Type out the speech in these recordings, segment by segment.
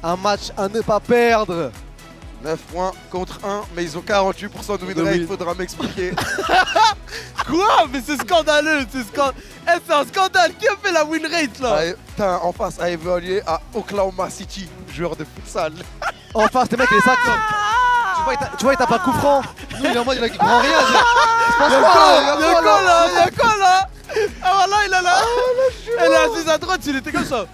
Un match à ne pas perdre. 9 points contre 1, mais ils ont 48% de win rate, il faudra m'expliquer. Quoi? Mais c'est scandaleux, c'est un scandale. Qui a fait la win rate là? Putain, en face a évolué à Oklahoma City, joueur de futsal. En face, tes mecs, les sacs. Tu vois, il tape un coup franc. Nous, il est en mode, il prend rien. Y'a quoi là? Ah voilà, il a là. Elle est assise à droite, il était comme ça.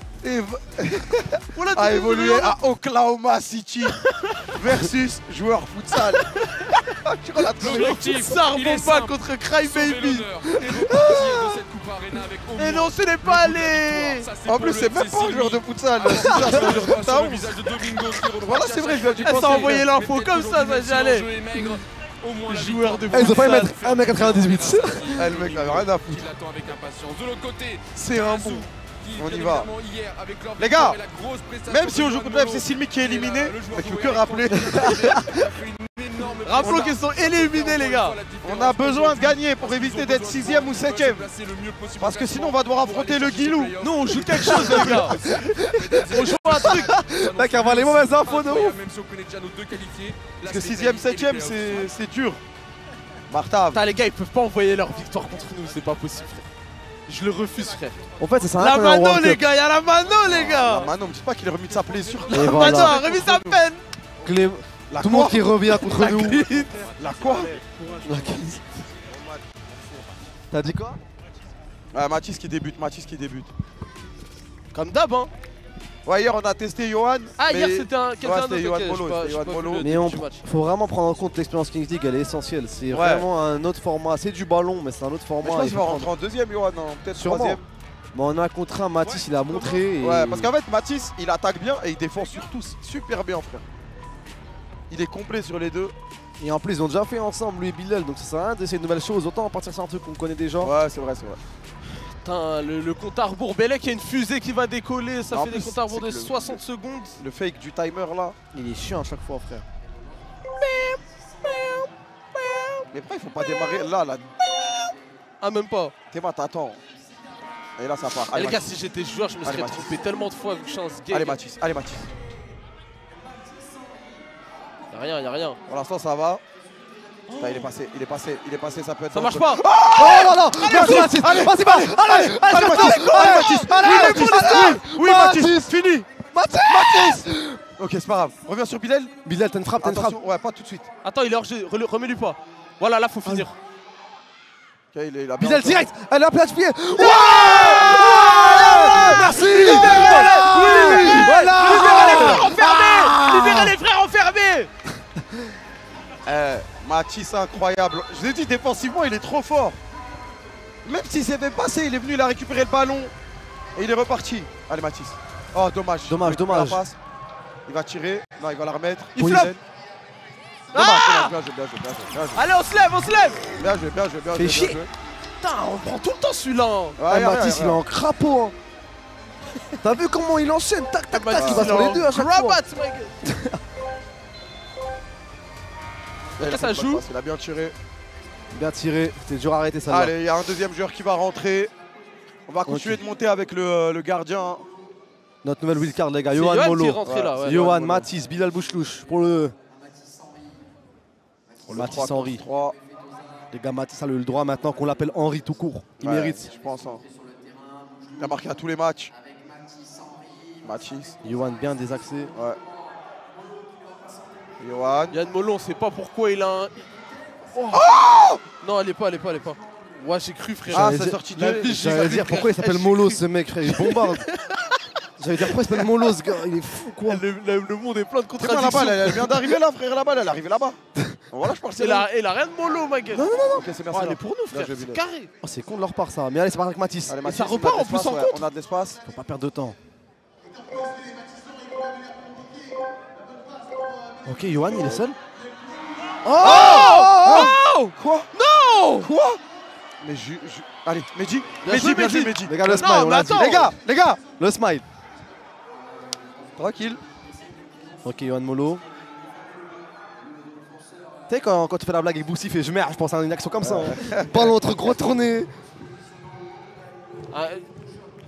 A évolué à Oklahoma City versus joueur futsal. L'objectif, Sarbomba contre Cry Baby. Et non, ce n'est pas allé. En plus, c'est même pas un joueur de futsal. C'est un joueur de taon. Voilà, c'est vrai, je viens d'y penser. Elle s'est envoyé l'info comme ça j'allais. Joueur de futsal. Ils ont pas mettre 1m98. Le mec n'avait rien à foutre. C'est un bon. On y va. Les gars, même si on joue contre le FC Silmi qui est éliminé, mais tu peux que rappeler. Rappelons qu'ils sont éliminés, les gars. On a besoin de gagner pour éviter d'être 6ème ou 7ème. Parce que sinon, on va devoir affronter le Guilou. Nous, on joue quelque chose, les gars. On joue un truc. Mec, avoir les mauvaises infos de ouf. Parce que 6ème, 7ème, c'est dur. Martha. Putain, les gars, ils peuvent pas envoyer leur victoire contre nous, c'est pas possible, frère. Je le refuse, frère. En fait, c'est ça. La mano, les gars, y'a la mano, les gars. La mano, me dites pas qu'il a remis de sa blessure. La mano a remis sa peine. Tout le monde qui revient contre nous. La quoi? La crise. T'as dit quoi? Mathis qui débute, Comme d'hab, hein. Ouais, hier on a testé Johan. Ah, hier c'était quelqu'un d'autre. Johan Molo. Mais faut vraiment prendre en compte l'expérience Kings League, elle est essentielle. C'est vraiment un autre format. C'est du ballon, mais c'est un autre format. Je pense qu'il va rentrer en deuxième, Johan, peut-être troisième. Mais on a contre un Mathis, il a montré. Ouais, parce qu'en fait, Mathis, il attaque bien et il défend surtout super bien, frère. Il est complet sur les deux. Et en plus, ils ont déjà fait ensemble, lui et Bilal, donc ça sert à rien d'essayer de nouvelles choses. Autant partir sur un truc qu'on connaît déjà. Ouais, c'est vrai. Putain, le compte à rebours. Belek, il y a une fusée qui va décoller. Ça fait des comptes à rebours de 60 secondes. Le fake du timer là. Il est chiant à chaque fois, frère. Mais pourquoi il faut pas démarrer là? Ah, même pas. Théma, t'attends. Et là, ça part. Allez, les gars, si j'étais joueur, je me serais trompé tellement de fois vu que je suis un game. Allez, Mathis. Y'a rien. Pour l'instant, ça va. Putain, il est passé, ça peut être. Ça marche pas. Oh non. Vas-y, Oui, Mathis, fini. Mathis. Ok, c'est pas grave. Reviens sur Bilal. Bilal, t'as une frappe, Ouais, pas tout de suite. Attends, il est hors jeu, remets-lui pas. Voilà, là, faut finir. Ok, il a bien. Bilal direct. Elle a place pied. Merci. Voilà. Libérez les frères enfermés. Mathis, incroyable. Je vous ai dit, défensivement, il est trop fort. Même s'il s'est fait passer, il est venu, il a récupéré le ballon. Et il est reparti. Allez, Mathis. Oh, dommage. Il va tirer. Non, il va la remettre. Il floppe. Bien joué. Allez, on se lève. Bien joué. Fais chier. Putain, on prend tout le temps celui-là. Ouais, Mathis, il est en crapaud. T'as vu comment il enchaîne? Tac, il va sur les deux à chaque fois. Là, ça joue. Il a bien tiré. Bien tiré, c'était dur à arrêter ça. Allez, il y a un deuxième joueur qui va rentrer. On va continuer de monter avec le gardien. Notre nouvelle wildcard, les gars. Johan Molo. Johan, Mathis, Bilal Bouchlouche pour le Mathis Henry. Les gars, Mathis a le droit maintenant qu'on l'appelle Henry tout court. Il mérite. Je pense. Il a marqué à tous les matchs. Mathis. Johan bien désaxé. Ouais. Johan. Yann Molo, on sait pas pourquoi il a un. Oh non, elle est pas. Ouais, j'ai cru, frère. Ah, c'est sorti de. J'allais dire pourquoi il s'appelle Molo ce mec, frère. Il bombarde. J'allais dire pourquoi il s'appelle Molo ce gars. Il est fou quoi. Le monde est plein de contradictions. La balle, elle vient d'arriver là, frère. La balle, elle est arrivée là-bas. Voilà, je pense. Elle a rien de Molo, ma gueule. Non. Ok, c'est merci. Elle est pour nous, frère. C'est carré. Oh, c'est con de leur part ça. Mais allez, c'est parti avec Mathis. Allez, Mathis, ça repart en plus en contre. On a de l'espace. Faut pas perdre de temps. Ok, Johan, il est seul. Oh Quoi? Non. Quoi? Mais allez, Mehdi. Mehdi. Les gars, le smile, on l'a dit. Les gars. Le smile. Tranquille. Ok, Johan Molo. Tu sais, quand tu fais la blague avec Boussif et je merde, je pense à une action comme ça. Hein. Ballon entre gros tourné.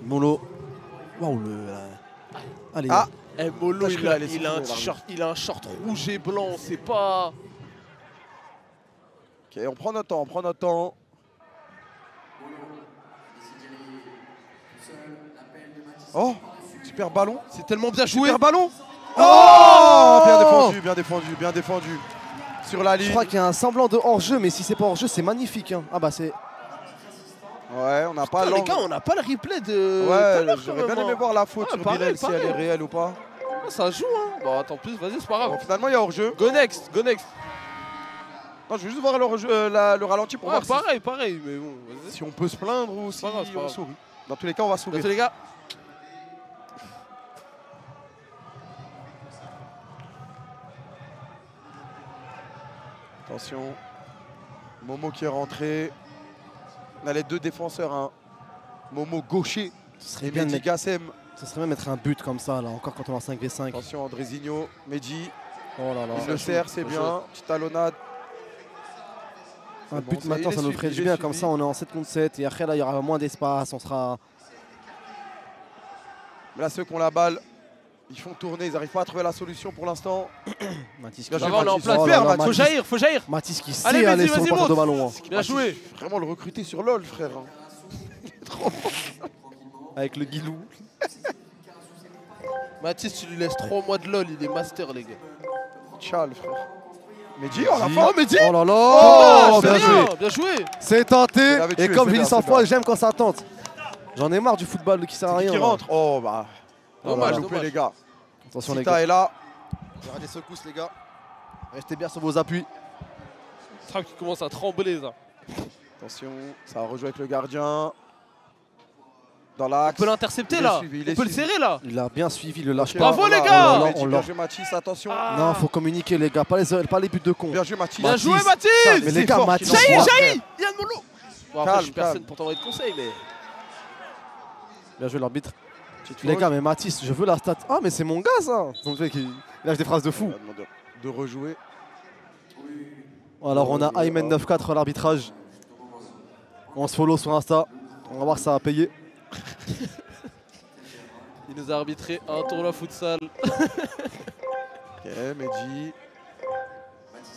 Molo. Waouh, le. Allez. Eh, Molo, il a un short rouge et blanc, c'est pas... Ok, on prend notre temps, Oh, super ballon. C'est tellement bien joué. Super ballon. Oh, bien défendu. Sur la ligne. Je crois qu'il y a un semblant de hors-jeu, mais si c'est pas hors-jeu, c'est magnifique. Hein. Ah bah c'est... Ouais, on n'a pas les gars, on n'a pas le replay de... Ouais, j'aurais bien aimé voir la faute sur Bilal, si elle est réelle ou pas. Ça joue, hein. Bon, attends, plus, vas-y, c'est pas grave. Bon, finalement, il y a hors-jeu. Go next. Non, je veux juste voir le ralenti pour voir pareil, mais bon, vas-y. Si on peut se plaindre ou si on sourit. Dans tous les cas, on va sourire. Dans tous les cas. Attention. Momo qui est rentré. On a les deux défenseurs. Hein. Momo gaucher. Ce serait bien de mettre... Gassem. Ce serait bien mettre un but comme ça, là, encore quand on est en 5v5. Attention, Andrezinho, Mehdi. Oh là là. Il le sert, c'est bien. Petite talonnade. Un but maintenant, ça nous ferait du bien. Comme ça, on est en 7 contre 7. Et après, là, il y aura moins d'espace. On sera... Mais là, ceux qui ont la balle, ils font tourner. Ils n'arrivent pas à trouver la solution pour l'instant. Mathis, on est en place. Faut jaillir. Mathis qui sait aller sur le porteur de ballon. Bien joué. Vraiment le recruter sur LoL, frère. Trop avec le guilou. Mathis, tu lui laisses 3 mois de LoL, il est master, les gars. Tchal, frère. Mehdi, on l'a fait. Oh, Mehdi. Oh là là. Oh, bien joué. C'est tenté. Et comme je dis 100 fois, j'aime quand ça tente. J'en ai marre du football qui sert à rien. Qui rentre. Oh bah. Dommage, les gars. Attention, les gars. Sita est là. Il y aura des secousses, les gars. Restez bien sur vos appuis. Strap qui commence à trembler, ça. Attention, ça va rejouer avec le gardien. Dans l'axe. On peut l'intercepter là. On peut le serrer là. Il a bien suivi, le lâche pas. Bravo les gars. Bien joué Mathis, attention. Non, faut communiquer les gars, pas les buts de con. Bien joué Mathis. Bien joué Mathis. Mais les gars, Mathis. Jaillit. Yann Molo. Bon après je suis personne pour t'envoyer de conseils mais... Bien joué l'arbitre. Les gars, mais Mathis, je veux la stat. Ah mais c'est mon gars ça. Donc il lâche des phrases de fou. De rejouer. Alors on a Ayman 94 à l'arbitrage. On se follow sur Insta. On va voir si ça va payer. Il nous a arbitré un tournoi futsal. Ok, Mehdi.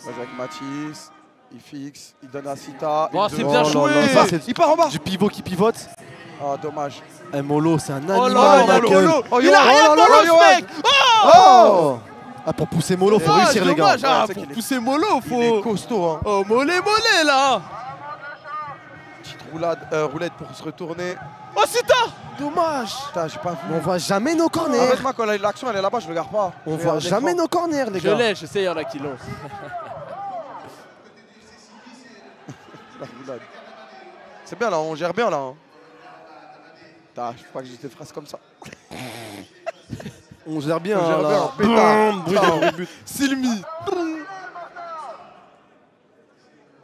Avec Mathis. Il fixe, il donne à Sita. Oh, c'est bien joué. Il part en bas. Du pivot qui pivote. Ah, dommage. Molo, c'est un animal. Oh là là, il a rien de Molo, ce mec. Oh. Ah, pour pousser Molo, faut réussir les gars. Pour pousser Molo, faut... Il est costaud, hein. Oh, mollet là. Roulette pour se retourner. Oh, Sita. Dommage. Putain, j'ai pas vu. On voit jamais nos corners. Arrête-moi quand l'action elle est là-bas, je regarde pas. On voit jamais nos corners, les gars. Je sais, il y en a qui l'ont. C'est bien là, on gère bien là. Hein. Putain, je crois que j'ai des phrases comme ça. On gère bien. On gère bien. Pétard. Silmi.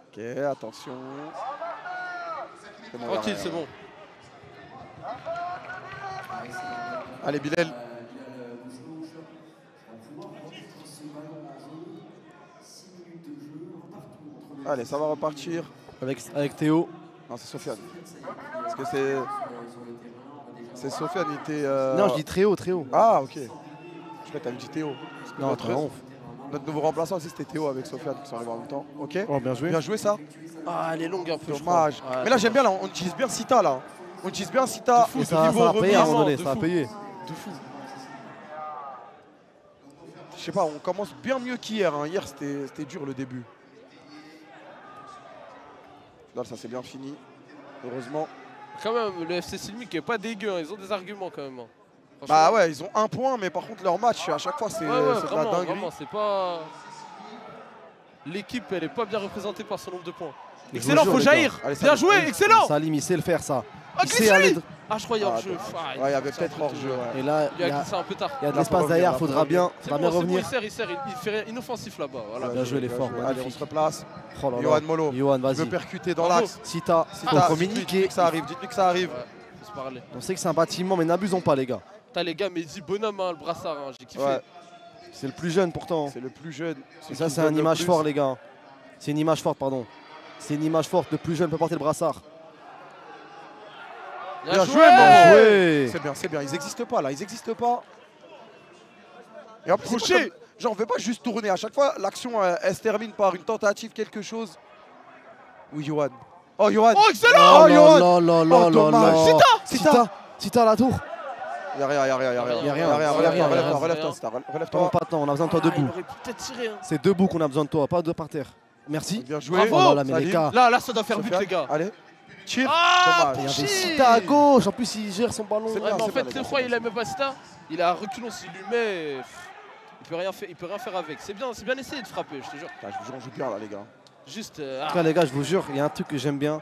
Ok, attention. Tranquille, c'est bon. Allez, Bilal. Allez, ça va repartir. Avec Théo. Non, c'est Sofiane. Parce que c'est Sofiane, il était... Non, je dis très haut, très haut. Ah, ok. Je crois que t'avais dit Théo. Non, notre nouveau remplaçant aussi, c'était Théo avec Sofiane qui sont arrivés en même temps. Ok. Oh, bien joué. Bien joué, ça. Ah, elle est longue un peu. Dommage. Mais là, j'aime bien, là, on utilise bien Sita, là. On utilise bien Sita. Et ça va payer à un moment donné, ça va payer. De fou. Je sais pas, on commence bien mieux qu'hier. Hein. Hier, c'était dur le début. Là, ça s'est bien fini. Heureusement. Quand même, le FC Silmi qui est pas dégueu, hein. Ils ont des arguments quand même. Hein. Bah ouais, ils ont un point, mais par contre, leur match, à chaque fois, c'est de la dinguerie. Vraiment, c'est pas... L'équipe, elle est pas bien représentée par ce nombre de points. Excellent, faut jaillir. Bien joué, excellent. Salim, il sait le faire, ça. Ah, je crois qu'il y a hors-jeu. Ouais, il y avait peut-être hors-jeu. Et là, il y a glissé un peu tard. Il y a de l'espace derrière, faudra bien revenir. Il sert, il fait rien inoffensif là-bas. Voilà. Bien joué, l'effort. Allez, on se replace. Oh là là. Johan Molo. Johan, vas-y. Il veut percuter dans l'axe. Sita, faut communiquer. Dites-lui que ça arrive, dites-lui que ça arrive. Faut se parler. On sait que c'est un bâtiment, mais n'abusons pas, les gars. T'as les gars, mais dis bonhomme, hein, le brassard, hein, j'ai kiffé. Ouais. C'est le plus jeune pourtant. C'est le plus jeune. Et ça, c'est une image forte, les gars. C'est une image forte, pardon. C'est une image forte. Le plus jeune peut porter le brassard. Bien joué, Momo. C'est bien, c'est bien. Ils n'existent pas là, ils n'existent pas. Et en plus, genre, on ne fait pas juste tourner. À chaque fois, l'action, elle se termine par une tentative, quelque chose. Oui, Johan. Oh, Johan. Oh, excellent. Oh, Johan. Oh, dommage. Sita à la tour. Y'a rien. Relève-toi, Sita. Relève-toi. Pas de temps, on a besoin de toi debout. Il aurait peut-être tiré. Hein. C'est debout qu'on a besoin de toi, pas de par terre. Merci. Bien joué. Bravo. Oh là, mais les gars. Là, ça doit faire but, les gars. Allez. Tire. Ah, Il y avait Sita à gauche. En plus, il gère son ballon. C'est Ouais, bien, mais en c'est fait, bien, tu les crois, gars, il aime pas Sita. Il a reculons, s'il lui met. Il peut rien faire avec. C'est bien essayé de frapper, je te jure. Je vous jure, on joue bien là, les gars. Juste. En tout cas, les gars, je vous jure, il y a un truc que j'aime bien.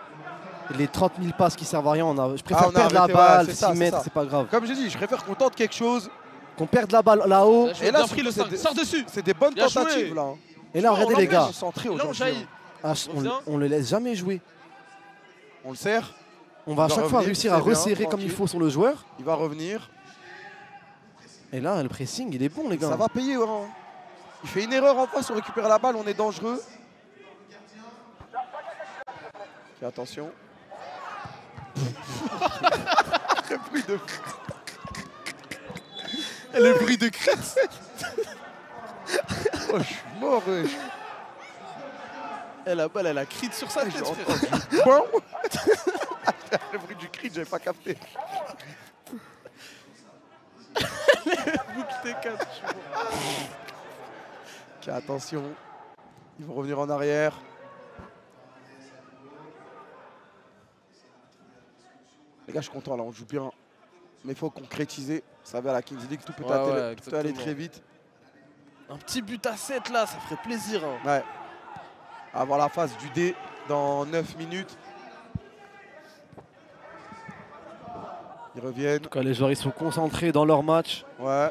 Les 30 000 passes qui servent à rien, je préfère perdre la balle, 6 mètres, c'est pas grave. Comme j'ai dit, je préfère qu'on tente quelque chose. Qu'on perde la balle là-haut. Et là, pris le 5. Sors dessus. C'est des bonnes tentatives là. Et là, regardez les gars. On le laisse jamais jouer. On le serre. On va à chaque fois réussir à resserrer comme il faut sur le joueur. Il va revenir. Et là, le pressing, il est bon, les gars. Ça va payer. Hein. Il fait une erreur en face, on récupère la balle, on est dangereux. Okay, attention. Le bruit de... Et le bruit de crête. Oh, je suis mort, wesh. Et la balle, elle a crié sur sa tête, frère. Bon. Le bruit du cri, j'avais pas capté. Ok, attention. Ils vont revenir en arrière. Les gars, je suis content là, on joue bien. Mais il faut concrétiser. Vous savez, à la Kings League, tout peut aller très vite. Un petit but à 7 là, ça ferait plaisir. Hein. Ouais. Avoir la phase du D dans 9 minutes. Ils reviennent. En tout cas, les joueurs ils sont concentrés dans leur match. Ouais.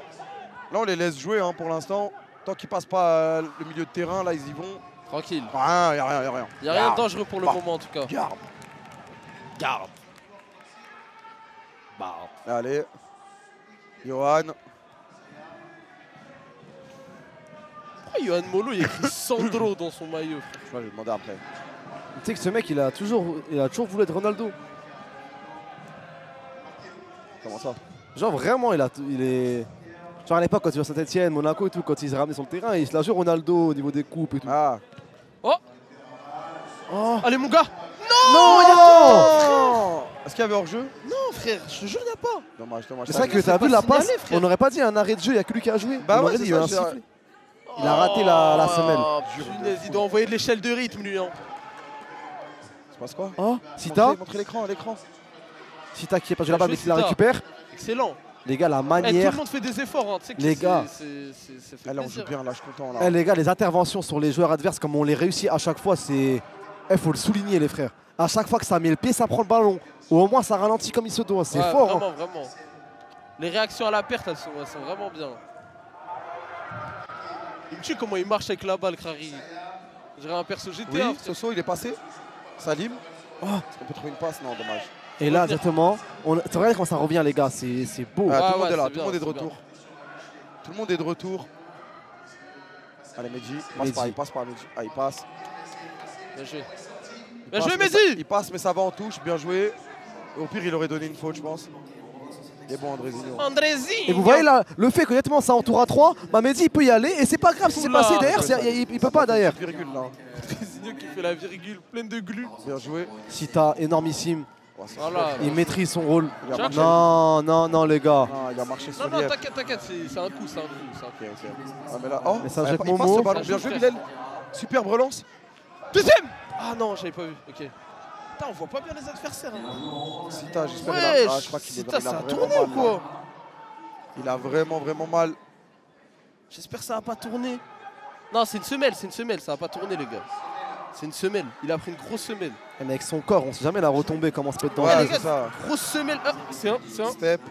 Là, on les laisse jouer hein, pour l'instant. Tant qu'ils passent pas le milieu de terrain, là, ils y vont. Tranquille. Rien, y a rien. Y a rien de dangereux pour le moment en tout cas. Garde. Allez. Johan. Pourquoi Johan Molo il écrit Sandro dans son maillot? Je vais lui demander après. Tu sais que ce mec il a toujours voulu être Ronaldo. Comment ça? Genre vraiment il est. Genre à l'époque quand il jouait à Saint-Etienne, Monaco et tout, quand il s'est ramené sur le terrain, il se la joue Ronaldo au niveau des coupes et tout. Ah. Oh. Allez mon gars. Non. Est-ce qu'il y avait hors-jeu? Non frère, je te jure il n'y a pas. Dommage. C'est ça que t'as vu la passe, on n'aurait pas dit un arrêt de jeu, il n'y a que lui qui a joué. Bah on aurait dit il y a eu un sifflet. Il a raté la semelle. Punaise, il doit envoyer de l'échelle de rythme lui. Hein. Ça passe quoi? Oh, Sita. Montrez l'écran. Sita qui est pas joué là-bas mais qui la récupère. Excellent. Les gars, la manière. Tout le monde fait des efforts. Hein. Tu sais que les gars. Là, on joue bien, là, je suis content. Là. Les gars, les interventions sur les joueurs adverses, comme on les réussit à chaque fois, c'est. Faut le souligner, les frères. À chaque fois que ça met le pied, ça prend le ballon. Ou au moins, ça ralentit comme il se doit. C'est fort. Vraiment, vraiment. Les réactions à la perte, elles sont vraiment bien. Il me tue comment il marche avec la balle, Krari. Je dirais un perso GTA. Oui, Soso, il est passé. Salim. Est-ce qu'on peut trouver une passe? Non, dommage. Et là, exactement, c'est vrai quand ça revient, les gars, c'est beau. Tout le monde est là, tout le monde est de retour. Tout le monde est de retour. Allez, Mehdi, il passe par Mehdi. Ah, il passe. Bien joué. Bien joué, Mehdi. Il passe, mais ça va en touche, bien joué. Au pire, il aurait donné une faute, je pense. Il est bon, Andrézinho. Et vous voyez là, le fait qu'honnêtement ça entoure à 3, bah Mehdi il peut y aller et c'est pas grave si c'est passé derrière, il peut pas derrière. Andrézinho qui fait la virgule pleine de glu. Bien joué. Sita, énormissime. Voilà, il maîtrise son rôle. Non, les gars. Non, il a marché sur Non, t'inquiète, c'est un coup, Ok. Ah, mais là, mais ça jette il passe ce ballon. Bien joué, Bilal. Superbe relance. Deuxième. Ah non, j'avais pas vu. Ok. Putain, on voit pas bien les adversaires. Hein. Sita, j'espère. Ouais, je crois qu'il Sita, ça a tourné ou quoi? Il a vraiment mal. J'espère que ça va pas tourner. Non, c'est une semelle, ça va pas tourner, les gars. C'est une semelle, il a pris une grosse semelle. Mais avec son corps, on sait jamais la retomber, comment se peut être dans les gars, ça. Grosse semelle. Ah, c'est un. Step,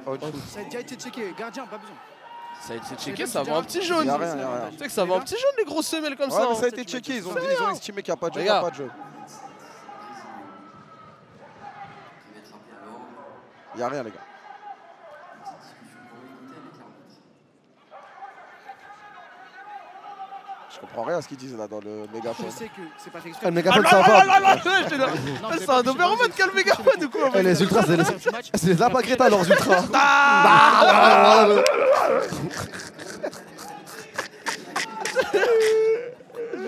ça a déjà été checké, gardien, pas besoin. Ça a été checké, ça va un petit jaune. Il y a rien. Tu sais que ça va un petit jaune, les grosses semelles comme ça. Ouais, mais ça a été checké, ils ont estimé qu'il n'y a pas de jeu, il n'y a pas de jeu. Il n'y a rien, les gars. Je comprends rien à ce qu'ils disent là dans le mégaphone. Je sais que c'est pas fait exprès. Le mégaphone ça va. C'est un Doberman qui a le mégaphone ou quoi? Les ultras, c'est les Lapagréta leurs ultras.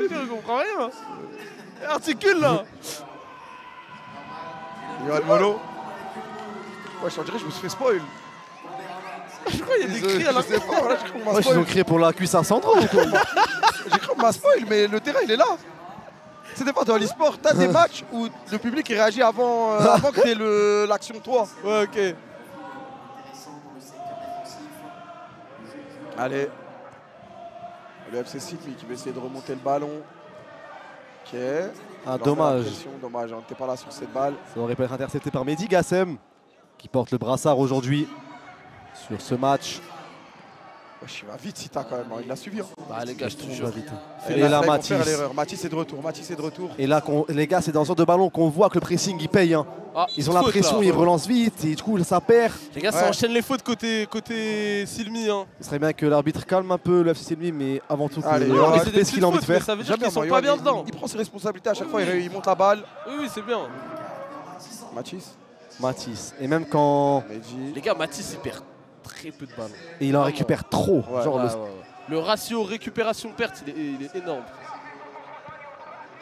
Je comprends rien. Articule là. Yohan Molo. Ouais, je dirais, je me suis fait spoil. Je crois qu'il y a des cris à la Je sais pas, là, j'ai cru qu'on m'a Ouais, ils spoil. ont crié pour la cuisse Sandro ou quoi? J'ai cru qu'on m'a spoil, mais le terrain il est là. C'est des fois dans l'e-sport, t'as des matchs où le public il réagit avant, avant que t'aies l'action toi. Ouais, ok. Allez. Le FC Sydney qui va essayer de remonter le ballon. Ok. Ah, dommage. Dommage, hein, t'es pas là sur cette balle. Ça aurait pu être intercepté par Mehdi Gassem, qui porte le brassard aujourd'hui sur ce match. Wesh, il va vite Sita quand même, hein. Il l'a suivi. Hein. Bah les gars, je te jure. Et là, ils vont Mathis. faire l'erreur. Mathis est de retour. Mathis est de retour. Et là, les gars, c'est dans ce genre de ballon qu'on voit que le pressing il paye. Hein. Ah, Ils ont la faute, pression, là. ils relancent vite et du coup ça perd. Les gars, ça enchaîne les fautes côté Silmi. Hein. Ce serait bien que l'arbitre calme un peu le FC Silmi, mais avant tout que Allez, le Yohan, arbitre fait ce qu'il a envie de faire. Ça veut dire qu'ils sont Yohan, pas bien dedans. il prend ses responsabilités à chaque fois, il monte la balle. Oui, c'est bien. Mathis. Mathis. Et même quand Mehdi. Les gars, Mathis il perd très peu de ballons. et il en récupère trop. Ouais. Genre le- Le ratio récupération-perte, il est énorme.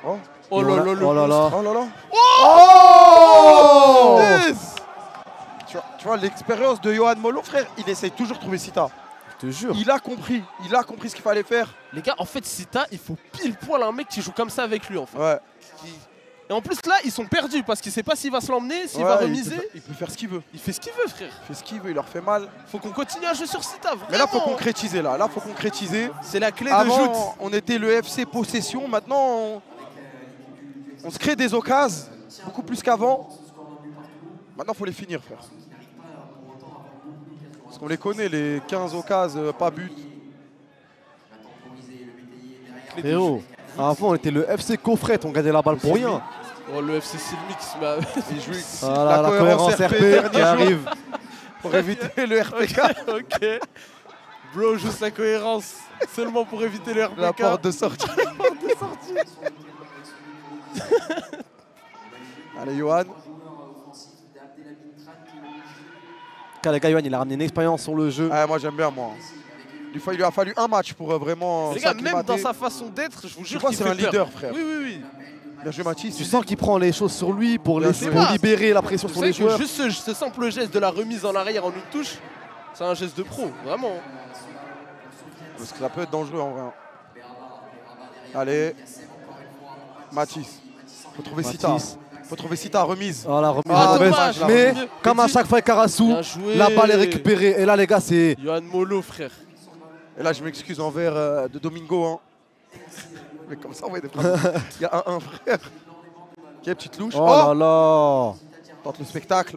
Oh. Oh là là, le oh là là. Oh là là. Oh Yes. Tu vois l'expérience de Yohan Molo, frère, il essaye toujours de trouver Sita. Je te jure. Il a compris ce qu'il fallait faire. Les gars, en fait, Sita, il faut pile poil un mec qui joue comme ça avec lui, en fait. Ouais. Et en plus, là, ils sont perdus parce qu'il sait pas s'il va se l'emmener, s'il va remiser. Il peut faire ce qu'il veut. Il fait ce qu'il veut, frère. Il fait ce qu'il veut, il leur fait mal. Faut qu'on continue à jouer sur Sita, vraiment. Mais là, faut concrétiser. Là, faut concrétiser. C'est la clé de Avant, joute. on était le FC possession. Maintenant, on se crée des occasions beaucoup plus qu'avant. Maintenant, faut les finir, frère. Parce qu'on les connaît, les 15 occasions, pas but. Frérot, avant on était le FC Coffret, on gagnait la balle pour rien. Oh, le FC Silmi qui se met à... Il joue Voilà, la cohérence RP qui dernier jour arrive. pour éviter le RPK. Ok. Bro, juste la cohérence. Seulement pour éviter le RPK. La porte de sortie. Allez, Yohan. Les gars, Yohan, il a ramené une expérience sur le jeu. Ah, moi, j'aime bien, moi. Il lui a fallu un match pour vraiment. Les gars, même s'acclimater. dans sa façon d'être, je vous Je jure crois qu'il que fait c'est un peur. leader, frère. Oui, oui, oui. Bien joué, Mathis. Tu sens qu'il prend les choses sur lui pour, Bien laisser, sûr. pour libérer la pression Vous sur savez les que joueurs. juste ce simple geste de la remise en arrière en une touche, c'est un geste de pro, vraiment. Parce que ça peut être dangereux en vrai. Allez. Mathis. Faut trouver Sita. Mathis. Faut trouver Sita, remise. Oh, la remise Ah, mauvaise. dommage, la Mais remise. comme à chaque fois avec Karasu, Bien joué. la balle est récupérée. Et là les gars, c'est Yohan Molo, frère. Et là, je m'excuse envers de Domingo. Hein. Mais comme ça, on va des phrases. Il y a un frère. Ok, petite louche. oh là là. Tente le spectacle.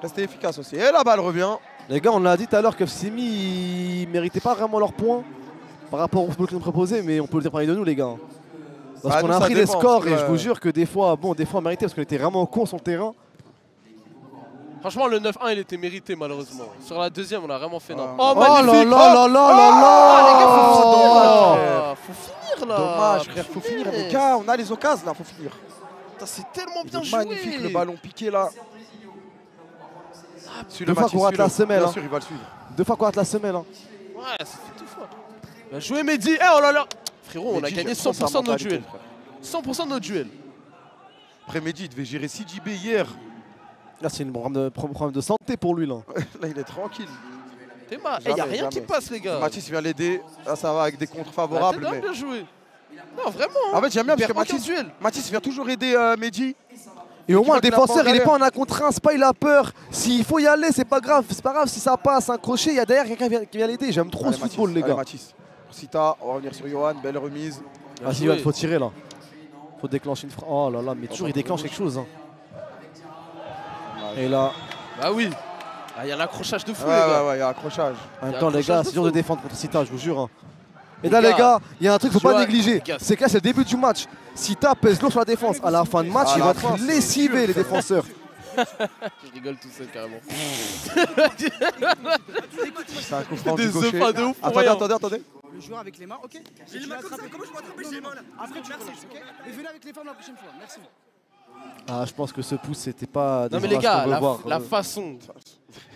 Restez efficace aussi. Et la balle revient. Les gars, on l'a dit tout à l'heure que Simi ils méritaient pas vraiment leurs points par rapport au football qu'ils nous proposaient, mais on peut le dire parler de nous les gars. Parce Ah, qu'on nous, a ça pris les dépend, scores parce et que, je vous jure que des fois, on méritait parce qu'on était vraiment cons sur le terrain. Franchement, le 9-1, il était mérité, malheureusement. Sur la deuxième, on a vraiment fait n'importe Oh, quoi. Oh là magnifique. là là là Ah, les gars, faut finir, là là. Faut finir, là. Dommage, frère. Faut finir, les gars. On a les occasions là. Faut finir. Putain, c'est tellement bien C'est joué. magnifique le ballon piqué là. Deux fois qu'on rate la semelle. Bien Hein. sûr, il va le suivre. 2 fois qu'on rate la semelle. Hein. Ouais, ça fait deux fois. Bien joué, Mehdi. Eh, oh là là. Frérot, on a Mehdi, gagné j'aime trop sa 100% de nos mentalité, duels. frère. 100% de nos duels. Après, Mehdi, il devait gérer CJB hier. Là, c'est un problème de santé pour lui. Là. Là, il est tranquille. T'es mal. Eh, Jamais, y'a rien qui jamais. passe, les gars. Mathis vient l'aider. Là, ça va avec des contres Ah, favorables. t'es Mais... bien joué. Non, vraiment. En fait, j'aime bien parce que Aucun Mathis, duel. Mathis vient toujours aider Mehdi. Et au tu moins, vois le qu'il a pas défenseur, en il n'est galère. pas en un contre 1, c'est pas il a peur. S'il faut y aller, c'est pas grave. C'est pas grave si ça passe, un crochet, il y a derrière quelqu'un qui vient l'aider. J'aime trop Allez, ce Mathis, football, les allez, gars. Mathis. Pour Sita, on va revenir sur Yohan. Belle remise. Bien Ah si, joué. il faut tirer là. Faut déclencher une frappe. Oh là là, mais toujours il déclenche quelque chose. Hein. Et là, Bah oui. Ah, y'a l'accrochage de fou, Ouais, les gars. ouais, il y a accrochage. en même Il y a temps, un les gars, accrochage de c'est dur de fou. défendre contre Sita, je vous jure. Hein. Et Les là, les gars, gars, il y a un truc qu'il faut pas Johan, négliger. les gars. C'est que là, c'est le début du match. Sita pèse lourd sur la défense. À la fin de match, À il la va fin, être c'est lessivé, les défenseurs. Je rigole tout seul, carrément. C'est un coup franc Des du gaucher. œufs de ouf pour Attendez, rien. attendez. Le joueur avec les mains, ok. J'ai les mains comme ça. Comment je peux attraper les mains là? Après, tu relances, ok. Et venez avec les femmes la prochaine fois. Merci. Ah, je pense que ce pouce, c'était pas. Non mais les gars, la façon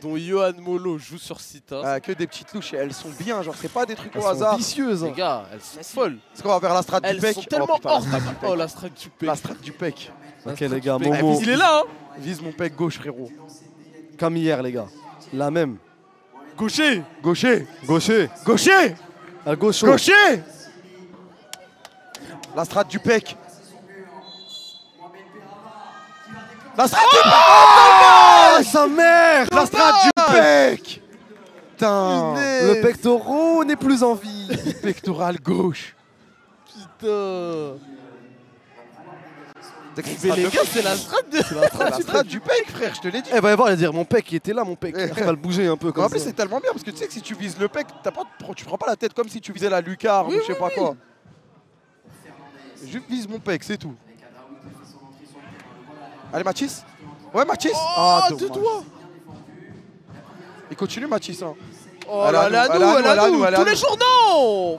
dont Yohan Molo joue sur Sita. Que des petites louches, et elles sont bien, genre c'est pas des trucs au Elles hasard. sont vicieuses. Les gars, elles sont folles. Est-ce qu'on va vers la strat du Elles pec? sont tellement hors. Oh, la strat du pec. La strat du pec. Ok les gars, Momo. Momo. Il est là, hein. Vise mon pec gauche, frérot. Comme hier les gars. La même. Gaucher. Gaucher. Gaucher. Gaucher. À gauche. Gaucher. La strat du pec. La strat du pec. Oh, sa mère. La strat du pec. Putain. Le pectoral n'est plus en vie. Pectoral gauche. Putain. Mais les gars, c'est la strat du pec, frère, je te l'ai dit. Eh, va y voir, il va dire mon pec, il était là, mon pec. Il va le bouger un peu comme en ça. plus, c'est tellement bien parce que tu sais que si tu vises le pec, tu prends pas la tête comme si tu visais la lucarne ou je sais pas quoi. Juste vise mon pec, c'est tout. Allez, Mathis. Ouais, Mathis. Ah, de toi. Il continue, Mathis. Hein. Oh, elle est à nous. Tous les jours, non.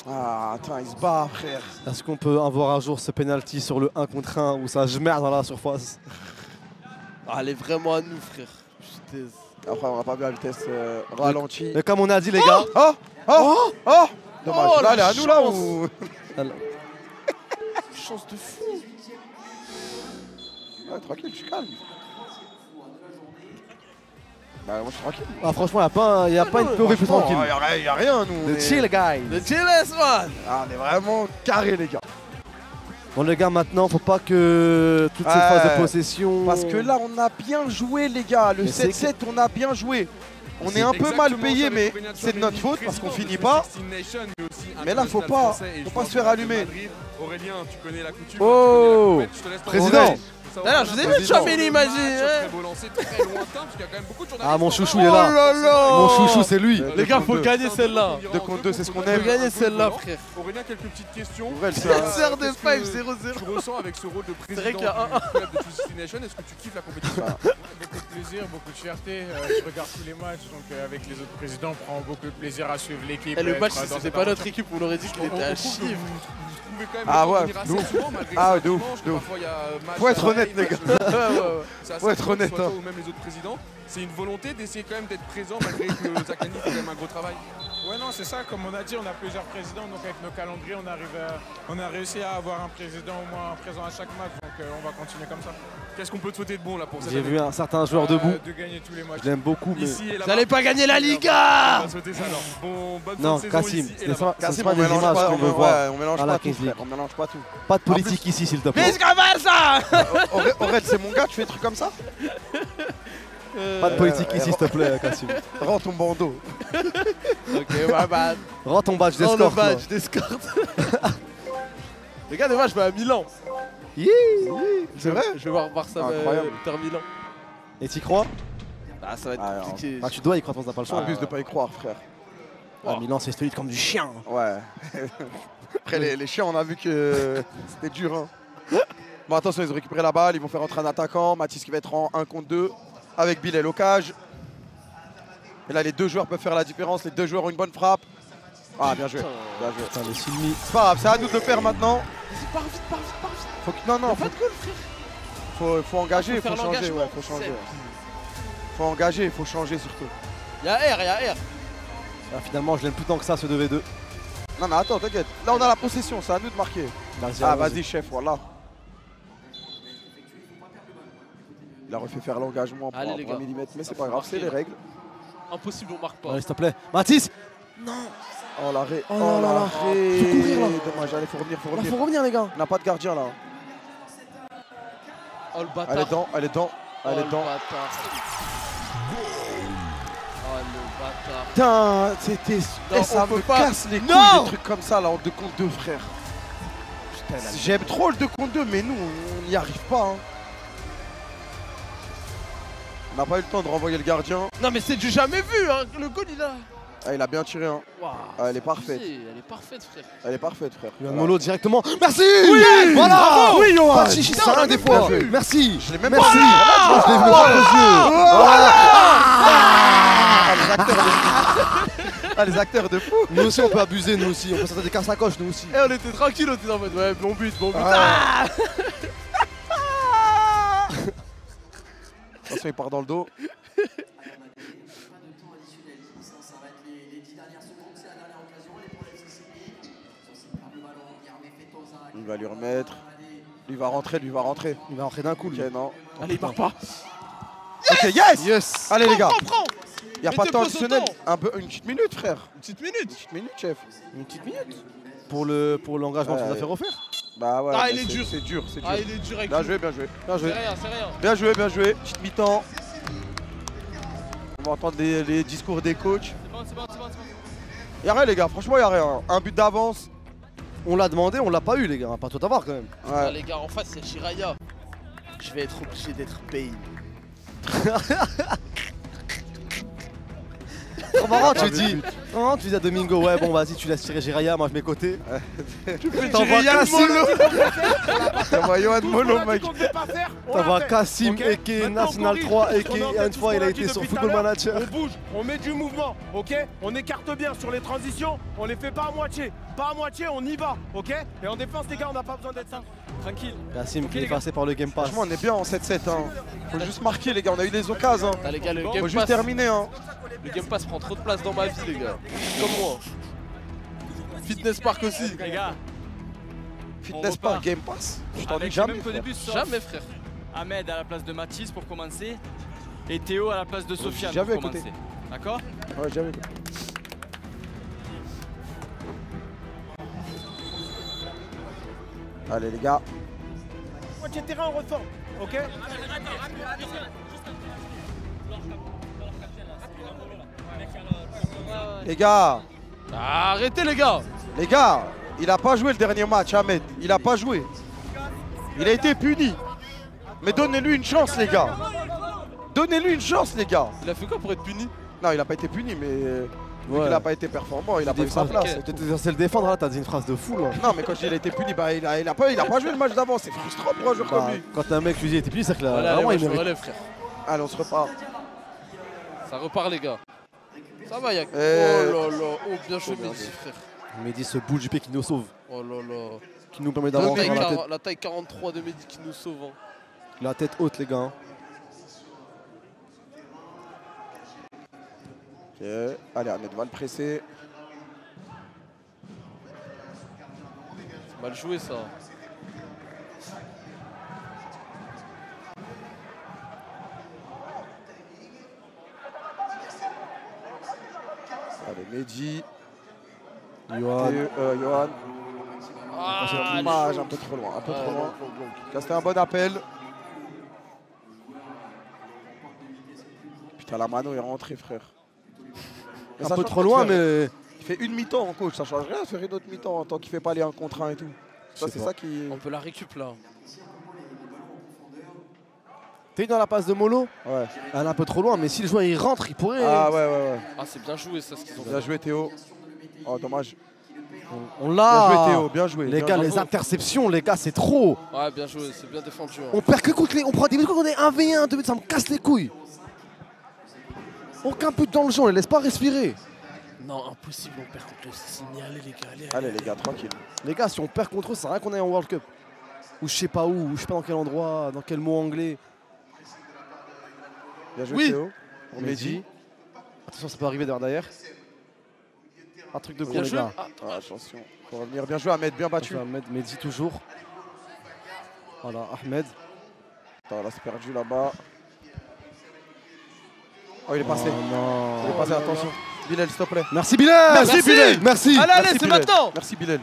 Ah, attends, il se bat, frère. Est-ce qu'on peut avoir un jour ce penalty sur le 1 contre 1 où ça merde dans la surface? Ah, elle est vraiment à nous, frère. Putain. Après, on aura pas vu la vitesse ralentie. Mais comme on a dit, les gars. Dommage. Là, elle est à nous, là ou. Chance de fou. Ouais, tranquille, je suis calme. Bah, moi, je suis tranquille. Ah, franchement, il n'y a pas une POV plus tranquille. Il y a rien, nous. The chill, guys. The chillest, man. Ah, on est vraiment carré, les gars. Bon, les gars, maintenant, faut pas que toutes ces phases de possession. Parce que là, on a bien joué, les gars. Le 7-7, on a bien joué. On est un peu mal payé, mais c'est de notre faute parce qu'on finit pas. Mais là, faut pas se faire allumer. Aurélien, tu connais la coutume. Oh, président. D'ailleurs, je vous ai vu Chamini, imagine. Ah, mon chouchou, il est là. Mon chouchou, c'est lui. Les gars, faut gagner celle-là. 2 contre 2, c'est ce qu'on aime. Faut gagner celle-là, frère. Aurélien, quelques petites questions. Sœur de 5, 0-0. Tu ressens avec ce rôle de président du club de Twisted Nation, est-ce que tu kiffes la compétition? Beaucoup de plaisir, beaucoup de fierté. Je regarde tous les matchs, donc avec les autres présidents, on prend beaucoup de plaisir à suivre l'équipe. Et le match, si c'était pas notre équipe, on aurait dit qu'il était à chier. Ah ouais, de ouf. Ah de ouf, de ouf. Faut être honnête, les gars. Faut être honnête. Ou même les autres présidents, c'est une volonté d'essayer quand même d'être présent malgré que Zaklani fait quand même un gros travail. Ouais, non, c'est ça. Comme on a dit, on a plusieurs présidents, donc avec nos calendriers, on a réussi à avoir un président au moins présent à chaque match, donc on va continuer comme ça. Qu'est-ce qu'on peut te souhaiter de bon là pour cette J'ai année? vu un certain joueur debout. De gagner tous les matchs. Je l'aime beaucoup, mais. Vous n'allez pas gagner la Liga. On va souhaiter ça alors. Bon, bonne Non, fin de saison Kassim, ici et c'est là-bas. pas des images qu'on veut voir. On mélange à la pas tout, Kings League. frère. On mélange pas tout. Pas de politique ici, s'il te plaît. Aurel, c'est mon gars, tu fais des trucs comme ça? Pas de politique ici, s'il te plaît, Kassim. Rends ton bandeau. Ok, ouais, bah. Rends ton badge Rends le d'escorte. badge d'escorte. Les gars, demain, je vais à Milan. C'est vrai? Je vais voir Barça Inter Milan. Et t'y crois? Ah, ça va être compliqué. Ah, tu dois y croire, t'as pas le choix. Abuse de pas y croire, frère. Ah, Milan, c'est solide comme du chien. Ouais. Après, les chiens, on a vu que c'était dur. Hein. Bon, attention, ils ont récupéré la balle. Ils vont faire entrer un attaquant. Mathis qui va être en 1 contre 2 avec Bilal au cage. Et là, les deux joueurs peuvent faire la différence. Les deux joueurs ont une bonne frappe. Ah, bien joué. Bien joué. Putain, les Silmi. C'est pas grave, c'est à nous de le faire maintenant. Pars vite, pars vite, pars vite. Faut que... Non, non, Pas de goal, frère. faut engager, Faut faut faire changer. l'engagement. Ouais, faut changer. Faut engager, faut changer surtout. Y'a R, y'a R. Ah, finalement, je l'aime plus tant que ça, ce 2v2. Non, mais attends, t'inquiète. Là, on a la possession, c'est à nous de marquer. Ah, vas-y, chef, voilà. Il a refait faire l'engagement pour Allez, un les gars. millimètre, mais c'est pas grave, c'est les règles. Impossible, on marque pas. Allez, s'il te plaît. Mathis. Oh l'arrêt, Oh là là là. Faut courir, là. Dommage, allez, faut revenir, faut Là, revenir. faut revenir, les gars. On n'a pas de gardien là. Oh le bâtard. Elle est dedans, elle est dedans, elle est Oh, dedans. le bâtard. Oh le bâtard. Putain, c'était. Non, ça on me peut pas. casse les couilles, Non. des trucs comme ça là en 2 contre 2, frère. J'aime trop le 2 contre 2, mais nous, on n'y arrive pas. Hein. On n'a pas eu le temps de renvoyer le gardien. Non mais c'est du jamais vu, hein. Le goal il a. Ah, il a bien tiré, hein. Waouh. Ah, elle est parfaite. Elle est parfaite, frère. Elle est parfaite, frère. Yohan Molo directement. Merci. Oui. Voilà. Bravo. Oui, Yohan. Pas Pas de de chichi, chichi, ça, ça, on des l'a fois. bien vu. Merci. Je l'ai même Merci. pas vu. Je l'ai vu dans les yeux. Voilà. Ah, les acteurs de... Ah, les acteurs de fou. Nous aussi, on peut abuser, nous aussi. On peut sortir des cartes à coche, nous aussi. Eh on était tranquille, on était en mode ouais bon but, bon but. Ah. attention, il part dans le dos. Il va lui remettre. Lui va rentrer, lui va rentrer. Il va rentrer d'un coup, lui. Ok, non. Allez, il part pas. Ok, yes! Yes! Allez, les gars. Prends. Il n'y a pas de temps additionnel. Une petite minute, frère. Une petite minute. Une petite minute, chef. Une petite minute. Pour l'engagement que tu nous as fait refaire. Bah ouais. Ah, mais il est dur. C'est dur, c'est dur. Ah, il est dur avec Bien lui. joué, bien joué. Bien C'est joué. rien, c'est rien. Bien joué, bien joué. Petite mi-temps. On va entendre les discours des coachs. C'est bon, c'est bon, c'est bon. Il n'y a rien, les gars. Franchement, il n'y a rien. Un but d'avance. On l'a demandé, on l'a pas eu, les gars. Pas tout avoir quand même. Ouais. Ah, les gars, en face, c'est Jiraya. Je vais être obligé d'être payé. Trop marrant, tu dis. Non, tu dis à Domingo, ouais, bon, vas-y, tu laisses tirer Jiraya, moi je mets côté. T'envoies Kassim. T'envoies Yohan Molo, mec. T'envoies Kassim, Eke, National 3, Eke. Et une fois, il a été sur Football Manager. On bouge, on met du mouvement, ok? On écarte bien sur les transitions, on les fait pas à moitié. Pas à moitié, on y va, ok? Et en défense, les gars, on n'a pas besoin d'être ça. Tranquille. Kassim qui est passé par le Game Pass. Franchement, on est bien en 7-7. Hein. Faut juste marquer, les gars. On a eu des occasions. Ah, les gars, le Faut Game juste Pass. terminer. Hein. Le Game Pass prend trop de place dans ma vie, les gars. Comme moi. Fitness Park aussi. Les gars, Fitness repart. Park, Game Pass. Je t'en dis avec jamais. le même qu'au frère. début, sauf Jamais, frère. Ahmed à la place de Mathis pour commencer. Et Théo à la place de Sofiane j'avais pour écouté. commencer. D'accord? Ouais, jamais. Allez, les gars. Moitié terrain, on reforme, ok? Les gars. Ah, arrêtez, les gars. Les gars. Il a pas joué le dernier match, Ahmed. Il a pas joué. Il a été puni. Mais donnez-lui une chance, les gars. Donnez-lui une chance, les gars. Il a fait quoi pour être puni? Non, il a pas été puni, mais vu Ouais. qu'il a pas été performant, il a pas eu sa place. T'étais censé le défendre, là, t'as dit une phrase de fou, là. Non, mais quand il a été puni, bah, il a pas joué le match d'avant. C'est frustrant pour un joueur comme lui. Quand un mec lui dit était puni, c'est que là, Voilà, vraiment, allez, il moi, je me mérite. relève, frère. Allez, on se repart. Ça repart, les gars. Ça va, Yak. Oh là là. Oh, bien joué, Mehdi, frère. Mehdi, ce bout du pied qui nous sauve, Oh là là. qui nous permet d'avoir encore La taille 43 de Mehdi qui nous sauve. Hein. la tête haute, les gars. Hein. Ok. Allez, Ahmed va le presser. C'est mal joué, ça. Allez, Mehdi. Yohan. Yohan. Ah, Dommage, un peu trop loin. Un peu trop loin. Là, c'était un bon appel. Putain, la mano est rentrée, frère. Mais Un ça peu change trop pas de loin, faire- mais. Il fait une mi-temps en coach, ça change rien de faire une autre mi-temps tant qu'il fait pas les 1 contre 1 et tout. Ça, sais c'est pas. ça qui. On peut la récup, là. T'es dans la passe de Molo. Ouais. Elle est un peu trop loin, mais si le joueur il rentre, il pourrait. Ah ouais, ouais, ouais. Ah, c'est bien joué, ça, ce qu'ils ont Bien fait. joué, Théo. Oh, dommage. On Bien l'a. joué, Théo. Bien joué. Les Bien gars, joué. les interceptions, les gars, c'est trop. Ouais, bien joué, c'est bien défendu. Hein. On perd que contre les. On prend des buts quand on est 1v1, 2 buts, ça me casse les couilles. Aucun but dans le jeu, on les laisse pas respirer. Non, impossible, on perd contre le Sicilien. Allez, les gars, allez. Allez, les gars, tranquille. Les gars, si on perd contre eux, c'est rien qu'on est en World Cup. Ou je sais pas où, ou je sais pas dans quel endroit, dans quel mot anglais. Bien joué, Oui. Théo. On Mehdi. Attention, ça peut arriver derrière. Un truc de con, Bien les joué. gars. Ah, Ah, attention. Faut revenir. Bien joué, Ahmed. Bien battu. Attention, Ahmed, Mehdi toujours. Voilà, Ahmed. Attends, là, c'est perdu là-bas. Oh, il est passé. Oh non. Il est passé, attention. Bilal, s'il te plaît. Merci Bilal. Merci, Bilal. Merci. allez, allez, Merci, c'est Bilal. maintenant. Merci, Bilal.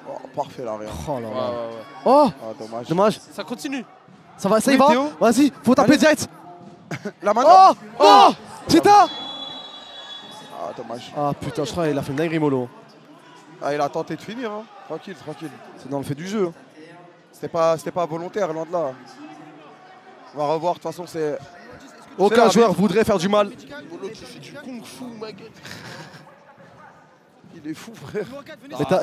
Oh, parfait l'arrière. Oh là Ouais, là. ouais, ouais. Oh, Ah, dommage. dommage. Ça continue. Ça va, ça y Oui, va. Théo. Vas-y, faut taper Allez. direct. La main. Oh, oh, Tita. Ah, dommage. Ah putain, je crois qu'il a fait une dinguerie Molo. Ah, il a tenté de finir. Hein. Tranquille, tranquille. C'est dans le fait du jeu. C'était pas volontaire, loin de là. On va revoir. De toute façon, c'est. Aucun l'arbitre. joueur voudrait faire du mal. Molo qui fait du kung-fu, ma gueule. Il est fou, frère.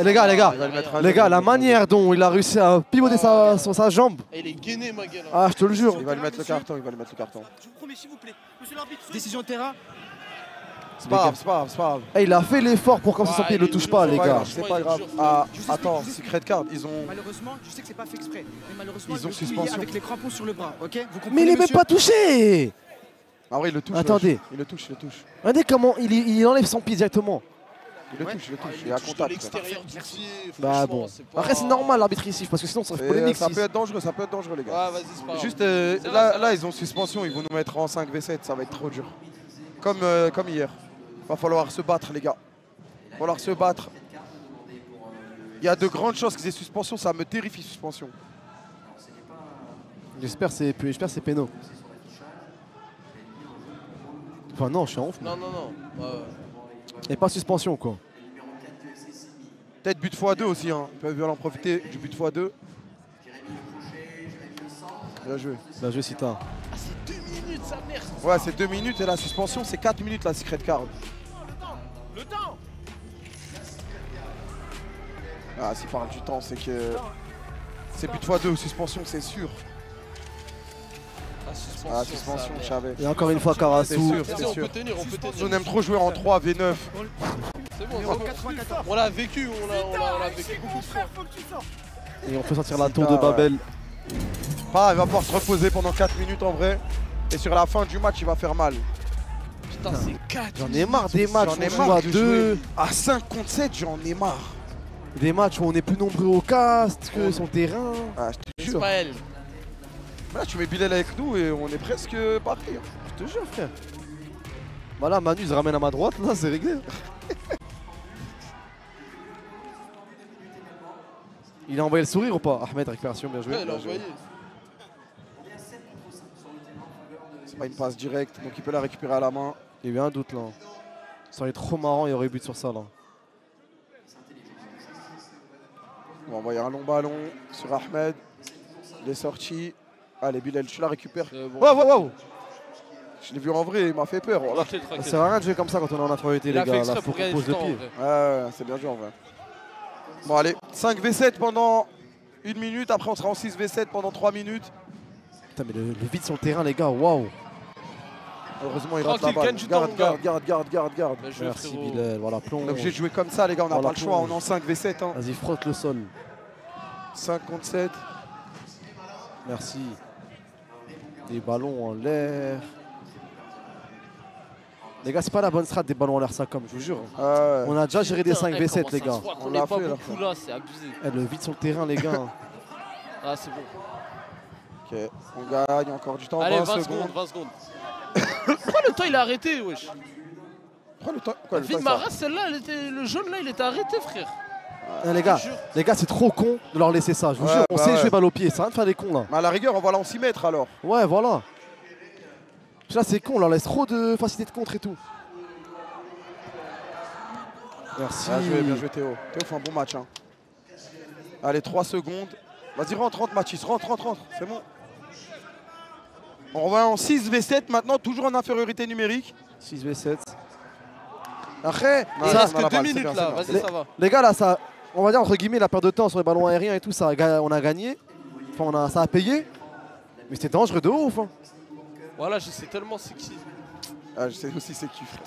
Les gars, Il va le mettre à les jour. gars, la manière dont il a réussi à pivoter sa jambe. Et il est gainé, ma gueule. Ah, je te le jure. Il va lui mettre le carton. Il va lui mettre le carton. Je vous promets, s'il vous plaît. Monsieur l'arbitre, décision de terrain. C'est pas grave, c'est pas grave, c'est pas grave. Eh, il a fait l'effort pour comme son pied, il le touche pas, les gars. C'est pas grave. Ah, attends, Secret Card, ils ont. Malheureusement, je sais que c'est pas fait exprès. Mais malheureusement, Ils ont le suspension. avec les crampons sur le bras, ok? Vous comprenez, Mais il est même monsieur pas touché. Ah ouais, il le touche. Attendez. Il le touche, il le touche. Regardez comment il enlève son pied directement. Il le touche, il le touche. Il est à touche de contact. l'extérieur du pied. Bah franchement, bon. c'est pas- Après, c'est normal l'arbitre ici, parce que sinon, ça fait Et, polémique. ça si- peut être dangereux, ça peut être dangereux, les gars. Ouais, vas-y, c'est pas grave. Juste C'est là, ils ont suspension, ils vont nous mettre en 5v7, ça va être trop dur. Comme hier. Va falloir se battre, les gars. Va falloir se battre. Il y a de grandes chances qu'ils aient suspension, ça me terrifie, suspension. J'espère que c'est péno. Enfin, non, je suis en ouf. Non, non, non. Et pas suspension, quoi. Peut-être but x2 aussi, hein. Ils peuvent bien en profiter du but x2. Bien joué. Bien joué, Sita. Ah, c'est 2 minutes, sa mère. Ouais, c'est 2 minutes et la suspension, c'est 4 minutes la Secret Card. Le temps. Ah, s'il parle du temps, c'est que. C'est but x2 ou suspension, c'est sûr. La suspension, je savais. Et encore une fois, Karasu. C'est sûr, C'est c'est on sûr. peut tenir, on peut tenir. On aime trop jouer en 3 V9. C'est bon, c'est bon. On l'a vécu, on l'a vécu beaucoup de fois. Et on fait sortir la tour de Babel. Pas, il va pouvoir se reposer pendant 4 minutes en vrai. Et sur la fin du match, il va faire mal. Putain, c'est 4. J'en ai marre des matchs où J'en ai on joue marre à de 2. jouer. À 5 contre 7, j'en ai marre. Des matchs où on est plus nombreux au cast que son terrain. Ah, je te C'est jure. pas elle. Là, tu mets Bilal avec nous et on est presque parti. Je te jure, frère. Voilà, Manu se ramène à ma droite, là, c'est réglé. Il a envoyé le sourire ou pas? Ahmed, récupération, bien joué. Ouais, il a envoyé. C'est pas une passe directe, donc il peut la récupérer à la main. Il y a eu un doute là. Ça aurait été trop marrant, il y aurait eu but sur ça là. On va envoyer un long ballon sur Ahmed. Il est sorti. Allez, Bilal, tu la récupères. Bon. Wow. Je l'ai vu en vrai, il m'a fait peur. Voilà. Tranquille, Ça tranquille. sert à rien de jouer comme ça quand on est en infériorité, Il les a fait gars. exprès Là, faut pour qu'on gagner pose du le temps. en pied. vrai. Ouais, c'est bien joué en vrai. Bon, allez, 5v7 pendant 1 minute. Après, on sera en 6v7 pendant 3 minutes. Putain, mais le vide sur le terrain, les gars, waouh. Heureusement, il rate la Tranquille, balle. gagne du temps, mon gars. Garde. Bien joué, Merci frérot. Bilal, voilà, On est plonge. obligé de jouer comme ça, les gars. On n'a Voilà, pas le choix. On est en 5v7. Hein. Vas-y, frotte le sol. 5 contre 7. Merci. Des ballons en l'air. Les gars, c'est pas la bonne strat des ballons en l'air, ça comme, je vous jure. On a déjà géré des Putain, 5v7, comment les ça gars. se voit qu'on On n'est l'a pas fait, là. beaucoup là, c'est abusé. Eh, le vide sur le terrain, les gars. Ah, c'est bon. Ok, on gagne encore du temps. Allez, 20 20 secondes, 20 secondes. Pourquoi le temps il a arrêté, wesh? Pourquoi le temps quoi, le temps, Villemara, celle-là, le jaune là, il était arrêté, frère. Eh, les gars, c'est trop con de leur laisser ça, je vous Ouais, jure. On bah sait ouais. jouer balle au pied, ça sert à rien de faire des cons là. Mais à la rigueur, on va là en 6 mètres alors. Ouais, voilà. Là, c'est con, on leur laisse trop de facilité de contre et tout. Merci. Bien joué Théo. Théo fait un bon match. Hein. Allez, 3 secondes. Vas-y, rentre Mathis, rentre, c'est bon. On va en 6v7 maintenant, toujours en infériorité numérique. 6v7. Après, Non, Il ça, reste on a la que 2 balle, c'est minutes bien, là, c'est vas-y, ça va. les gars, là, ça, on va dire entre guillemets la perte de temps sur les ballons aériens et tout, ça, on a gagné. Enfin, ça a payé. Mais c'était dangereux de ouf. Hein. Voilà, je sais tellement c'est qui. Ah, je sais aussi c'est qui, frère.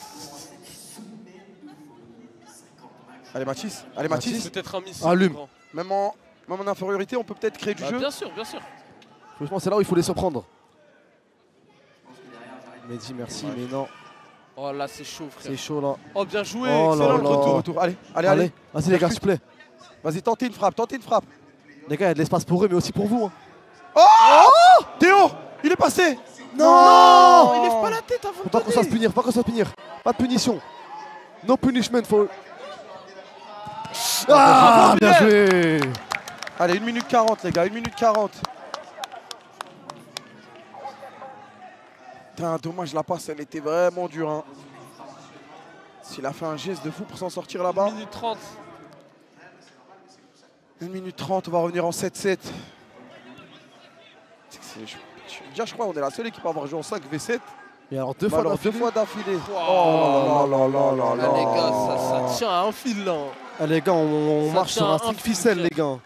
Allez, Mathis. Allez, Mathis. Peut-être un missile. Allume. grand. Même en infériorité, on peut peut-être créer du Bah, jeu. bien sûr, bien sûr. Franchement, c'est là où il faut les surprendre. Mehdi, merci, mais non. Oh là, c'est chaud, frère. C'est chaud là. Oh, bien joué, Oh là excellent là. le retour. Retour. Allez. Vas-y, les gars, s'il vous plaît. Vas-y, tentez une frappe. Les gars, il y a de l'espace pour eux, mais aussi pour vous. Hein. Oh Théo, il est passé. Non, Il lève pas la tête avant Faut de pas qu'on se fasse donner. punir, pas qu'on se fasse punir. Pas de punition. No punishment for. Ah, bien joué. Allez, 1 minute 40, les gars, 1 minute 40. Putain, dommage, la passe, elle était vraiment dure. Hein. S'il a fait un geste de fou pour s'en sortir là-bas. 1 minute 30. 1 minute 30, on va revenir en 7-7. Déjà, je crois qu'on est la seule équipe à avoir joué en 5v7. Et alors, deux Mais fois alors, d'affilée. 2 fois d'affilée. Wow. Oh là là là là Ah, là. les gars, ça tient à un fil là. Ah, les gars, on Ça marche sur tient un un strict fil, ficelle, frère. les gars.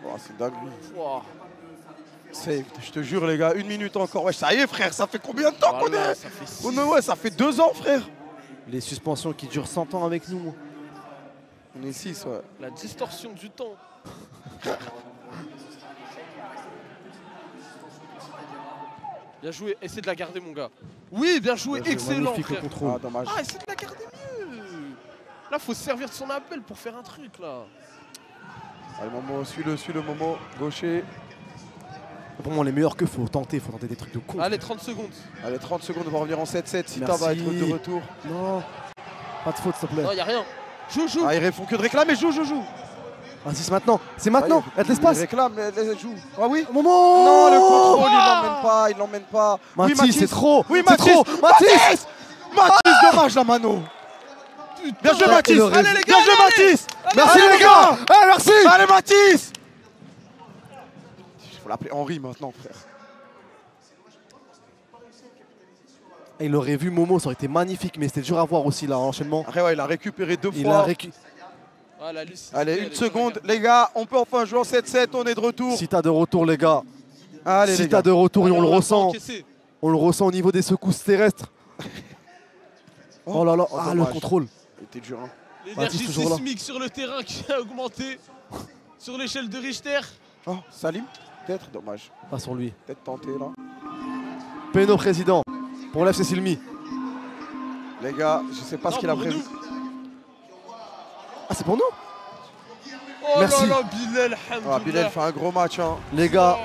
Oh, c'est dingue. Wow. Safe, je te jure les gars, 1 minute encore. Ouais, ça y est frère, ça fait combien de temps qu'on est ça fait 6. Oh non, ouais, ça fait 2 ans frère. Les suspensions qui durent 100 ans avec nous. On est 6, ouais. La distorsion du temps. Bien joué, essaie de la garder mon gars. Oui, bien joué, excellent frère. Ah, dommage. Ah, essaie de la garder mieux. Là, faut se servir de son appel pour faire un truc là. Allez Momo, suis le Momo, gaucher. Pour moi, on est meilleur que faut tenter des trucs de con. Allez, 30 secondes. Allez, 30 secondes, on va revenir en 7-7. Sita Merci. va être de retour. Non, pas de faute s'il te plaît. Non, y'a rien. Joue. Ah, ils font que de réclamer, joue. Vas-y, c'est maintenant, y'a de l'espace. Il réclame, joue. Ah oui. Moment. Non, le contrôle, il l'emmène pas. Mathis, oui, c'est trop. Oui, c'est trop. Mathis, dommage la mano. Bien joué Mathis. Allez les gars, bien joué Mathis. Merci Allez, les gars. Merci. Allez Mathis. Il faut l'appeler Henri maintenant, frère. Il aurait vu Momo, ça aurait été magnifique, mais c'était dur à voir aussi là, l'enchaînement. Après, ouais, il a récupéré 2 fois. Allez, 1 seconde, les gars, on peut enfin jouer en 7-7, on est de retour. Sita de retour, les gars. Allez, les gars. Sita de retour et on le ressent. On le ressent au niveau des secousses terrestres. Oh là là, ah, le contrôle. C'était dur, hein. L'énergie sismique sur le terrain qui a augmenté sur l'échelle de Richter. Oh, Salim, peut-être, dommage. Pas sur lui. Peut-être tenté là. Péno président pour l'FC Silmi. Les gars, je sais pas ce qu'il a prévu. Ah, c'est pour nous? Oh merci. Là là, Bilal, ah, Bilal fait un gros match. Hein. Les gars,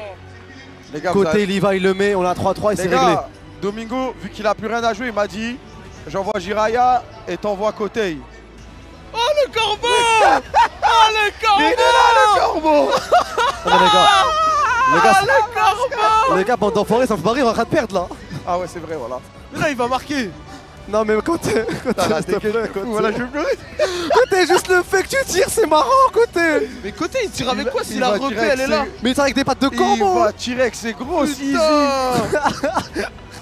côté il y va, il le met, on a 3-3 et c'est réglé. Domingo, vu qu'il a plus rien à jouer, il m'a dit j'envoie Jiraya et t'envoie Côté. Oh le corbeau. Oh le corbeau. Il est là le corbeau. Les gars, bande d'enfoirés, ça me fait rire, on est en train de perdre là. Ah ouais, c'est vrai, voilà. Mais là, il va marquer. Non mais Côté, s'il te plaît, Côté. Voilà, je pleurer. Côté, juste le fait que tu tires, c'est marrant, Côté. Mais Côté, il tire avec quoi si la repée, elle est là? Mais il tire avec des pattes de corbeau. Il va tirer avec ses gros zizi.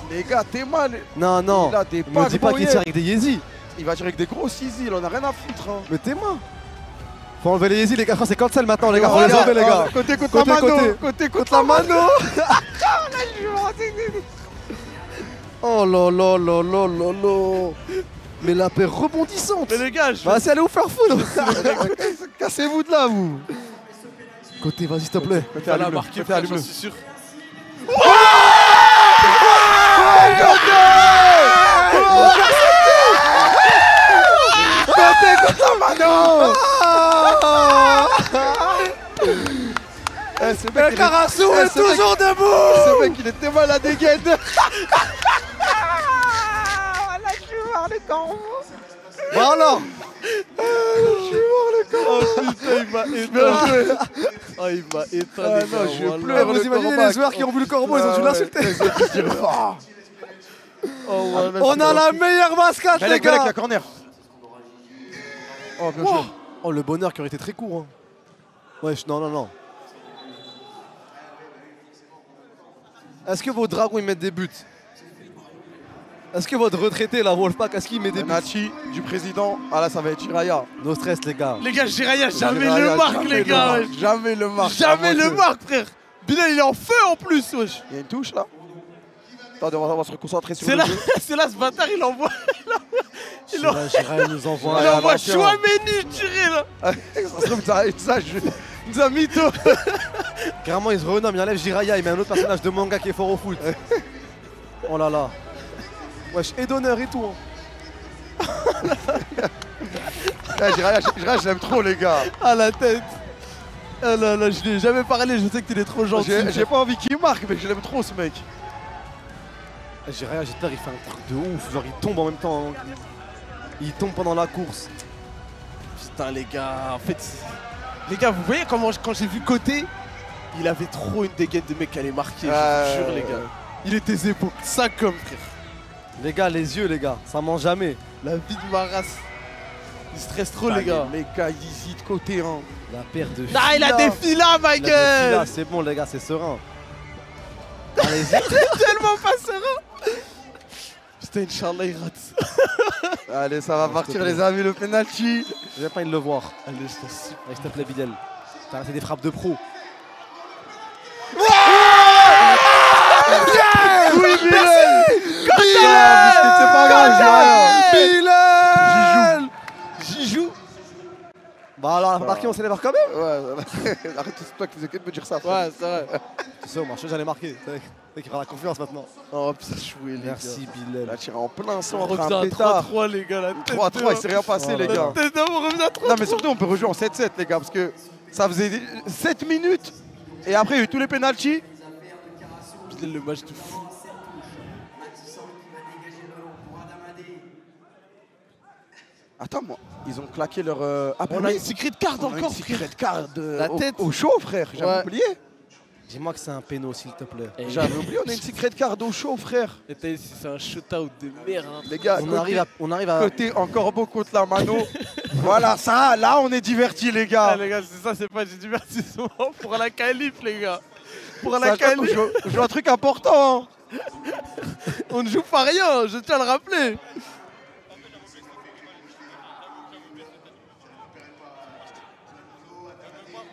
Les gars, t'es mal. Non, non, me dis pas qu'il tire avec des yézis. Il va tirer avec des gros zizi, il en a rien à foutre. Hein. Mais t'es moi. Faut enlever les yézis, les gars, c'est cancel maintenant, les gars, faut les enlever, les gars. Côté contre la mano. Côté contre la mano. Oh là là là là là là. Mais la paix rebondissante. Mais les gars, vas-y, allez vous faire foutre. Cassez-vous de là, vous. Côté, vas-y, s'il te plaît. Côté, à la marqué, frère, j'en suis sûr. Côté contre la mano. Le Karassou est toujours debout. Ce mec, il était mal à dégaine. Voilà. Je suis mort le corbeau. Oh putain, il m'a éteint. Oh, il m'a éteint, les gars. Je pleure. Vous imaginez les joueurs qui ont vu le corbeau, ils ont dû l'insulter. On a la meilleure mascate, les gars. La corner. Oh, bien joué. Oh, le bonheur qui aurait été très court. Hein. Wesh, non. Est-ce que vos dragons ils mettent des buts? Est-ce que votre retraité, la Wolfpack, est-ce qu'il met des buts? Nachi du président. Ah là, ça va être Jiraya. No stress, les gars. Les gars, Jiraya, jamais le marque, les gars. Jamais le marque. Jamais le marque, frère. Bilal, il est en feu en plus, wesh. Il y a une touche là. Attendez, on va se reconcentrer sur le jeu. C'est là, ce bâtard, il envoie. Il nous envoie. Il envoie Chouameni tirer là. Ça se trouve, ça nous a mytho. Carrément, il se renomme, il enlève Jiraya, il met un autre personnage de manga qui est fort au foot. Oh là là. Wesh, et d'honneur et tout. Jiraya, je l'aime trop, les gars. À la tête. Ah là là, je lui ai jamais parlé, je sais que tu es trop gentil. J'ai pas envie qu'il marque, mais je l'aime trop, ce mec. Jiraya, j'espère qu'il fait un truc de ouf. Genre, il tombe en même temps. Hein. Il tombe pendant la course. Putain, les gars, en fait. Les gars, vous voyez comment, quand j'ai vu Côté, il avait trop une dégaine de mec qui allait marquer, je vous jure, les gars. Il était zépo, ça comme frère. Les gars, les yeux, les gars, ça ment jamais. La vie de ma race. Il stresse trop, les gars. Les gars, ils hésitent Côté, hein. La paire de filles. Ah, il a des filles là, ma gueule. C'est bon, les gars, c'est serein. Allez-y. C'est tellement pas serein. Putain, Inch'Allah, il rate. Allez, ça va partir, les amis, le penalty. J'ai pas envie de le voir. Allez, je t'en supplie. Allez, s'il te plaît, Bilal. T'as raté des frappes de pro. C'est pas grave, Bilal. J'y joue. Bah alors, marqué, on célèbre quand même. Ouais, arrête, c'est toi qui faisais que de me dire ça. Ouais, c'est vrai. Tu sais, au marché, j'allais marquer. C'est qu'il fera la confiance maintenant. Oh, putain, joué, les gars. Merci, Il a Bilal. tiré en plein On centre, revient un à pétard. 3-3, les gars. La tête 3-3, il s'est rien passé, Oh les là gars. là. tête d'homme, on revient à 3-3. Non, mais surtout, on peut rejouer en 7-7, les gars, parce que ça faisait 7 minutes. Et après, il y a eu tous les pénaltys. Putain, le match de fou. Attends, moi, ils ont claqué leur. On a une secret card on a encore, une secret card La tête. au chaud, frère. J'avais Ouais. oublié. Dis-moi que c'est un péno, s'il te plaît. J'avais oublié, on a une secret card au chaud, frère. Et t'as ici, c'est un shootout de merde. Hein. Les gars, On arrive à. côté encore beau contre la mano. Voilà, ça, là, on est divertis, les gars. Ah, les gars, c'est ça, c'est pas du divertissement pour la qualif, les gars. Pour la Sachant qu'on qualif, joue un truc important. Hein. on ne joue pas rien, je tiens à le rappeler.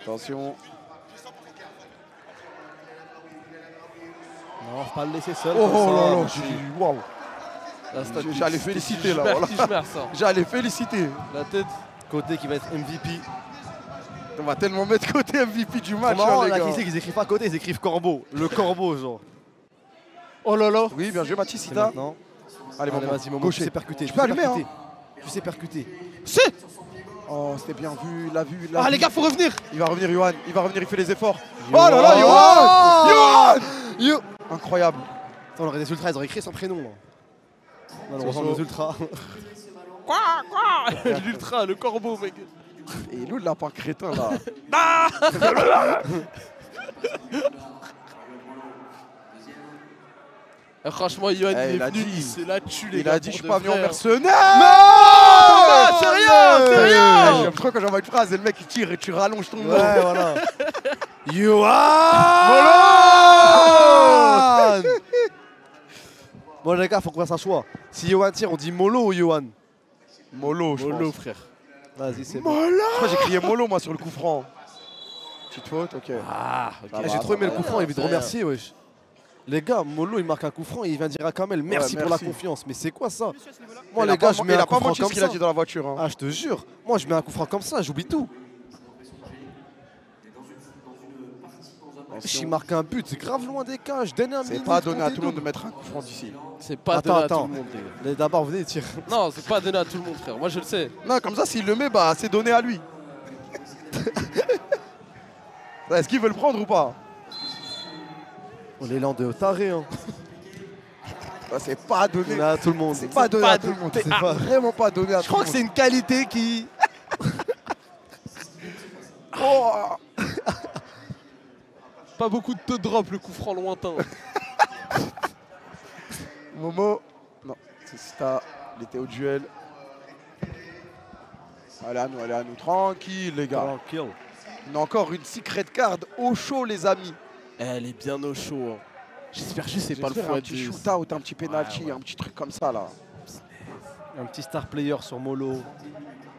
Attention. Non, faut pas le laisser seul. Oh comme ça. là là, waouh. La stat, J'allais féliciter là. Schmer, Voilà. Schmer, ça. J'allais féliciter. La tête. Côté qui va être MVP. On va tellement mettre côté MVP du match, C'est marrant, hein, les là, gars. qui sait qu'ils écrivent pas côté, ils écrivent corbeau. Le corbeau, genre. Oh là là. Oui, bien joué, Mathis, C'est Sita. maintenant. Allez, Allez, Momo. vas-y, Momo, tu Gaucher. sais percuter. Tu peux allumer, hein. Tu sais percuter. C'est. Oh, c'était bien vu, il l'a vu. Ah, les gars, faut revenir. Il va revenir, Johan. Il va revenir, il fait les efforts. Yohan. Oh là là, Johan. Yo. Incroyable. Attends, on aurait des ultras, ils auraient écrit son prénom. Là. Malheureusement, Soso. nos ultras. L'ultra, le corbeau, mec. Et nous, le lapin crétin, là. Eh, franchement, Yohan, Eh, il il est a venu, dit- c'est la tue, les Il gars. a dit, je pour suis de pas venu en vrai. mercenaire. Ah, c'est rien, c'est Eh, rien. J'aime trop quand j'envoie une phrase et le mec il tire et tu rallonges ton mot. Ouais, voilà. Yohan. Bon, les gars, faut qu'on fasse un choix. Si Yohan tire, on dit Molo ou Yohan? Molo, je Molo, pense. frère. Vas-y, c'est bon. Je crois que j'ai crié Molo, moi, sur le coup franc. Petite faute, ok. Ah, ok. Ça Eh, va, j'ai trop aimé ça le va. coup franc, il veut te c'est remercier, wesh. Les gars, Molo il marque un coup franc et il vient dire à Kamel merci pour la merci. confiance. Mais c'est quoi ça? Moi Il les a gars, pas- je mets il un a coup pas franc menti comme ce qu'il a ça. dit dans la voiture. Hein. Ah, je te jure. Moi je mets un coup franc comme ça, j'oublie tout. S'il marque un but, c'est grave loin des cages. Donnez un C'est minute, pas donné à comptez tout le monde tout. de mettre un coup franc d'ici. C'est pas Attends, donné à attends. tout le monde, les gars. Mais d'abord, venez tirer. Non, c'est pas donné à tout le monde, frère. Moi, je le sais. Non, comme ça, s'il le met, bah, c'est donné à lui. Est-ce qu'il veut le prendre ou pas? On est l'élan de taré, hein. Bah, c'est pas donné. On est à tout le monde. C'est pas donné à tout le monde. C'est pas- vraiment pas donné à Je tout le crois que monde. c'est une qualité qui. Oh. Pas beaucoup de te drop, le coup franc lointain. Momo. Non, c'est Sita. Il était au duel. Allez à nous. Tranquille, les gars. Tranquille. On a encore une secret card au chaud, les amis. Elle est bien au chaud. Hein. J'espère juste que c'est pas le J'espère un fois petit shootout, un petit penalty, un petit truc comme ça, là. Un petit star player sur Molo.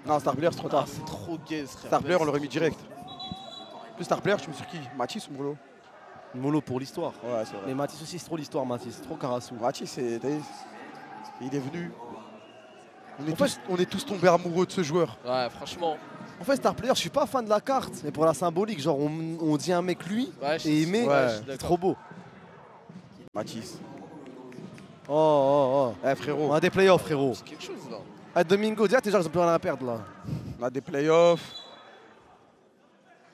Non, Star Player, c'est trop Ah, tard. c'est trop gay, ce frère. Star Player, on l'aurait mis direct. Plus Star Player, je me suis sur qui? Mathis ou Molo? Molo pour l'histoire. Ouais, c'est Mais vrai. Mathis aussi, c'est trop l'histoire, Mathis. Trop Karassou. Mathis, il est venu. On est tous tombés amoureux de ce joueur. Ouais, franchement. En fait, star player, je suis pas fan de la carte. Mais pour la symbolique, genre, on dit un mec lui Ouais, je- et il met. Ouais, je suis C'est d'accord. trop beau. Mathis. Oh. Eh, frérot, On a des playoffs, frérot. C'est quelque chose, là. Ah, Domingo, déjà, ils ont plus rien à perdre là. on a des playoffs.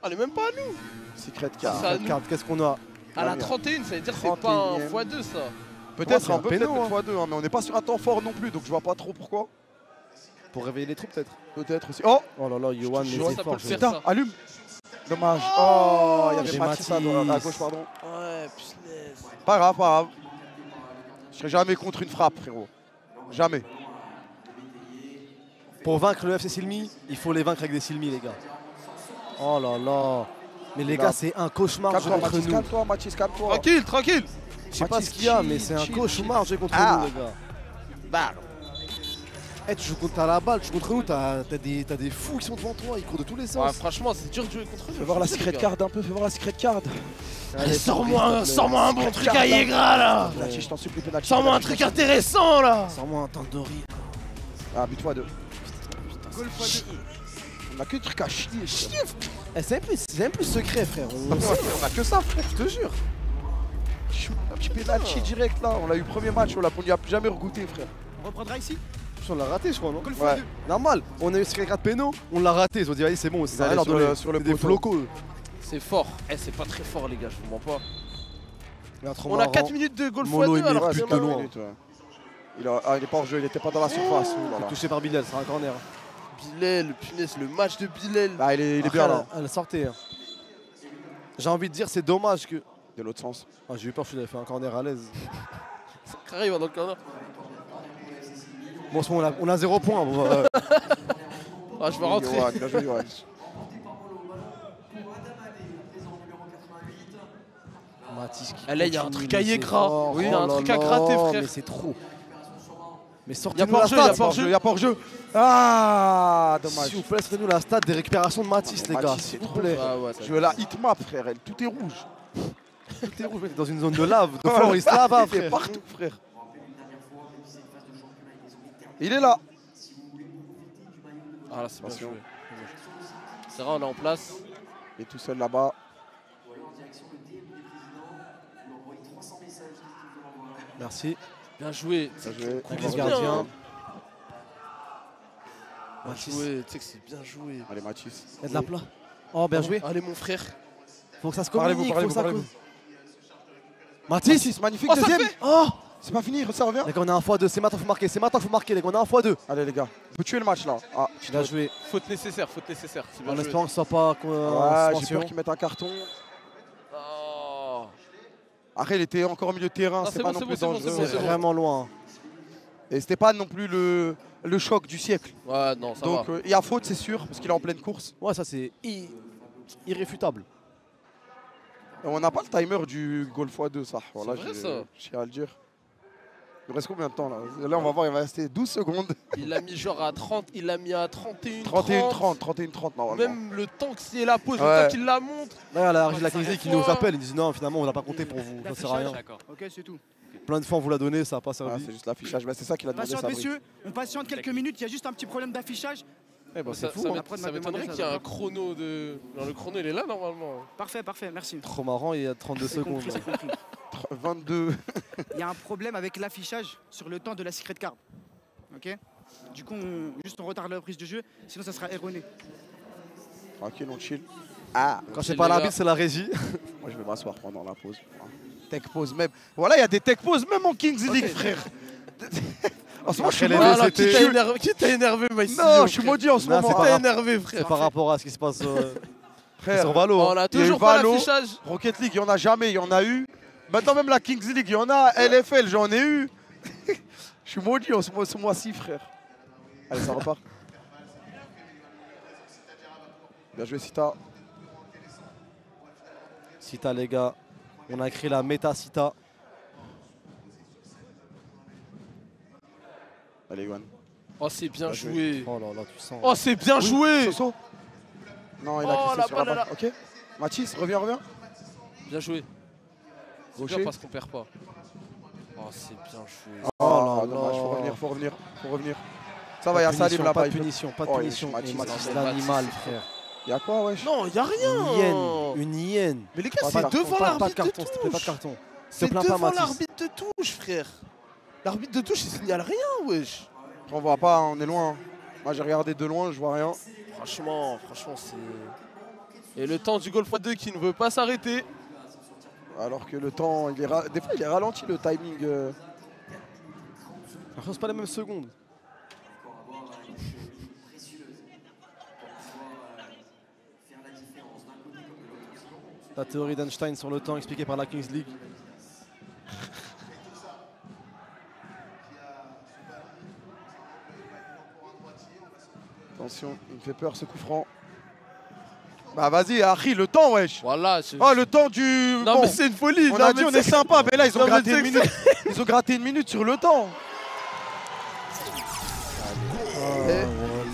Elle est même pas à nous. Secret card. Ça, Cette nous- carte, qu'est-ce qu'on a? À la Ouais, 31, ça veut dire que c'est pas un 31e. x2, ça. Peut-être c'est un un peu, péno, peut-être x2, hein, mais on n'est pas sur un temps fort non plus, donc je vois pas trop pourquoi. Pour réveiller les troupes, peut-être. Peut-être aussi. Oh, Oh là là, Yohan, te les jure, ça peut efforts. le faire. putain, ça. allume. Dommage. Oh, il y avait j'ai Mathis à Mathis. gauche, pardon. Ouais, punaise. Pas grave, pas grave. Je serai jamais contre une frappe, frérot. Jamais. Pour vaincre le FC Silmi, il faut les vaincre avec des Silmi, les gars. Oh là là. Mais les Là. gars, c'est un cauchemar Calme-toi, contre Mathis, nous. calme-toi, Mathis, calme-toi. Tranquille, tranquille. Je sais pas Mathis, ce qu'il y a, mais chill, c'est un chill, cauchemar jouer contre Ah. nous, les gars. Bah. Eh, tu joues contre la balle, tu joues contre nous, t'as des fous qui sont devant toi, ils courent de tous les Ouais, sens. franchement, c'est dur de jouer contre eux. Fais voir la je sais, secret les gars. card un peu, fais voir la secret card. Allez, sors-moi un bon truc à Yegra là. Penalty, je t'en supplie, penalty. Sors-moi un truc intéressant là. Sors-moi un tandoori. Ah, but x2. On a que des trucs à chier. Eh, c'est même plus secret, frère. On a que ça, frère, je te jure. Un petit penalty direct là. On l'a eu premier match, on n'y a plus jamais regoûté, frère. On reprendra ici. On l'a raté, je crois, non? Ouais. Normal. On a eu sur les 4 pénaux, on l'a raté. Ils ont dit, allez, c'est bon, c'est Allez, sur le des poteau. flocos. C'est fort. Eh, c'est pas très fort, les gars, je vous mens pas. On On a 4 minutes de goal Molo, x2 il alors est que plus c'est que loin. loin. Il est pas hors jeu, il était pas dans la surface. Oh là là. Touché par Bilal, c'est un corner. Bilal, punaise, le match de Bilal. Ah, il est Après, bien là. Elle sortait. Hein. J'ai envie de dire, c'est dommage que. De l'autre sens. Ah, j'ai eu peur, je t'avais fait un corner à l'aise. Carré, il va dans le corner. Bon, en ce moment, on a 0 points. Bon, Ah, je vais rentrer. Bien joué, Johan. Mathis qui Là, il y a un continue, truc à mais c'est Yegra. fort. Oui, il y a un Oh truc là à gratter, là, frère. Mais c'est trop. Mais Y a sortez-nous pas la hors-jeu, y a stat. pas hors-jeu. Il n'y a pas hors-jeu. Ah, dommage. S'il vous plaît, sortez-nous la stat des récupérations de Mathis, les gars. Mathis, S'il c'est vous trop plaît. Ah ouais, ça Je veux la hitmap, frère. Tout est rouge. Tout est rouge, mec, dans une zone de lave. De Floris Lava, Il est frère. partout, frère. Il est là. Ah là, c'est bien Attention. joué. C'est vrai, on est en place. Il est tout seul là-bas. Merci. Bien joué. Bien joué. Coup On de va bien. gardien. Bien Mathis. joué, tu sais que c'est bien joué. Allez, Mathis. Il y a de la plat. Oh, bien joué. Allez, mon frère. Faut que ça se Parlez-vous, communique. Faut que ça parlez-vous. Mathis. Mathis, magnifique. Oh, ça Deuxième. fait. Oh. C'est pas fini, ça revient. Les gars, on a un x2. C'est maintenant, faut marquer. C'est maintenant, faut marquer, les gars. On a un x2. Allez, les gars. On peut tuer le match là. Ah, Bien joué. Faute nécessaire, faute nécessaire. C'est bien En joué. espérant que ce soit pas ouais, j'ai suspension. peur qu'ils mettent un carton. Oh. Après, il était encore au milieu de terrain. Ah, C'est c'est pas bon, non c'est plus bon, c'est bon, dangereux. C'est vraiment loin. Et c'était pas non plus le choc du siècle. Ouais, non, ça Donc, va. il y a faute, c'est sûr, parce qu'il est en pleine course. Ouais, ça c'est irréfutable. Et on n'a pas le timer du goal x2, ça. Voilà, vrai, ça. je tiens à le dire. Il reste combien de temps là? Là, on va voir, il va rester 12 secondes. Il l'a mis genre à 30, il l'a mis à 31, 31-30 normalement. Même le temps que c'est la pause, Ouais. le temps qu'il la montre. Là, la régie de la Kingsley qui nous appelle, ils disent non, finalement, on n'a pas compté pour vous. Ça sert à rien. D'accord. Ok, c'est tout. Plein de fois, on vous l'a donné, ça n'a pas Ah, servi. c'est juste l'affichage, mais c'est ça qu'il a demandé. Patiente, Sabri. messieurs, on patiente quelques minutes. Il y a juste un petit problème d'affichage. Eh ben, Ça, c'est fou. ça hein. Après, ça m'a m'étonnerait demandé qu'il y ait ça, un chrono de. Non, le chrono il est là normalement. Parfait, parfait, merci. Trop marrant, il y a 32 C'est secondes. compris, c'est compris. 22. Il y a un problème avec l'affichage sur le temps de la secret card. Ok. Du coup, on retarde la prise de jeu, sinon ça sera erroné. Tranquille, on chill. Ah, Quand c'est pas les gars. l'arbitre, c'est la régie. moi je vais m'asseoir pendant la pause. Tech pause même. Voilà, il y a des tech pauses même en Kings League, frère. En ce moment, je suis Après, les maudit. deux, c'était- Qui t'a énervé, Maïs? Non, je suis maudit en ce Non, moment. c'est Qui pas t'a grave. énervé, frère? C'est par rapport à ce qui se passe Frère, sur Valo. On hein. a Il y a eu toujours pas Valo. l'affichage. Rocket League, il n'y en a jamais, il y en a eu. Maintenant, même la Kings League, il y en a. LFL, j'en ai eu. Je suis maudit en ce mois-ci, frère. Allez, ça repart. Bien joué, Sita. Sita, les gars. On a créé la méta Sita. Allez, Yohan. Oh, c'est bien Bien joué. joué. Oh là là, tu sens. Oh, c'est bien joué. Soso. Non, il a Oh, glissé la sur la balle, balle. Ok. Mathis, reviens. Bien joué. C'est Gaucher. bien parce qu'on perd pas. Oh, c'est bien joué. Oh là dommage, là. faut revenir. Ça va, il y a Salim là-bas. Pas de il peut- punition, pas de Oh, punition. Mathis, Et Mathis, Mathis, l'animal, Mathis. frère. Il y a quoi, wesh? Non, y a rien. Une hyène. Une hyène. Mais les gars, Pas c'est de carton, devant pas de l'arbitre de carton, s'il te plaît, pas de touche. carton. C'est Te plains pas, devant Mathis. l'arbitre de touche, frère. L'arbitre de touche, il signale rien, wesh. On voit pas, on est loin. Moi, j'ai regardé de loin, je vois rien. Franchement, c'est. Et le temps du goal x2 qui ne veut pas s'arrêter. Alors que le temps, des fois, il est ralenti le timing. Après, c'est pas les mêmes secondes. La théorie d'Einstein sur le temps expliquée par la Kings League. Attention, il me fait peur ce coup franc. Bah vas-y, Harry, le temps, wesh. Voilà. Oh, le temps du. Non, Bon, mais c'est une folie. on Non, a mais dit on c'est- est sympa, mais là ils ont Non, mais gratté c'est une minute. Ils ont gratté une minute sur le temps.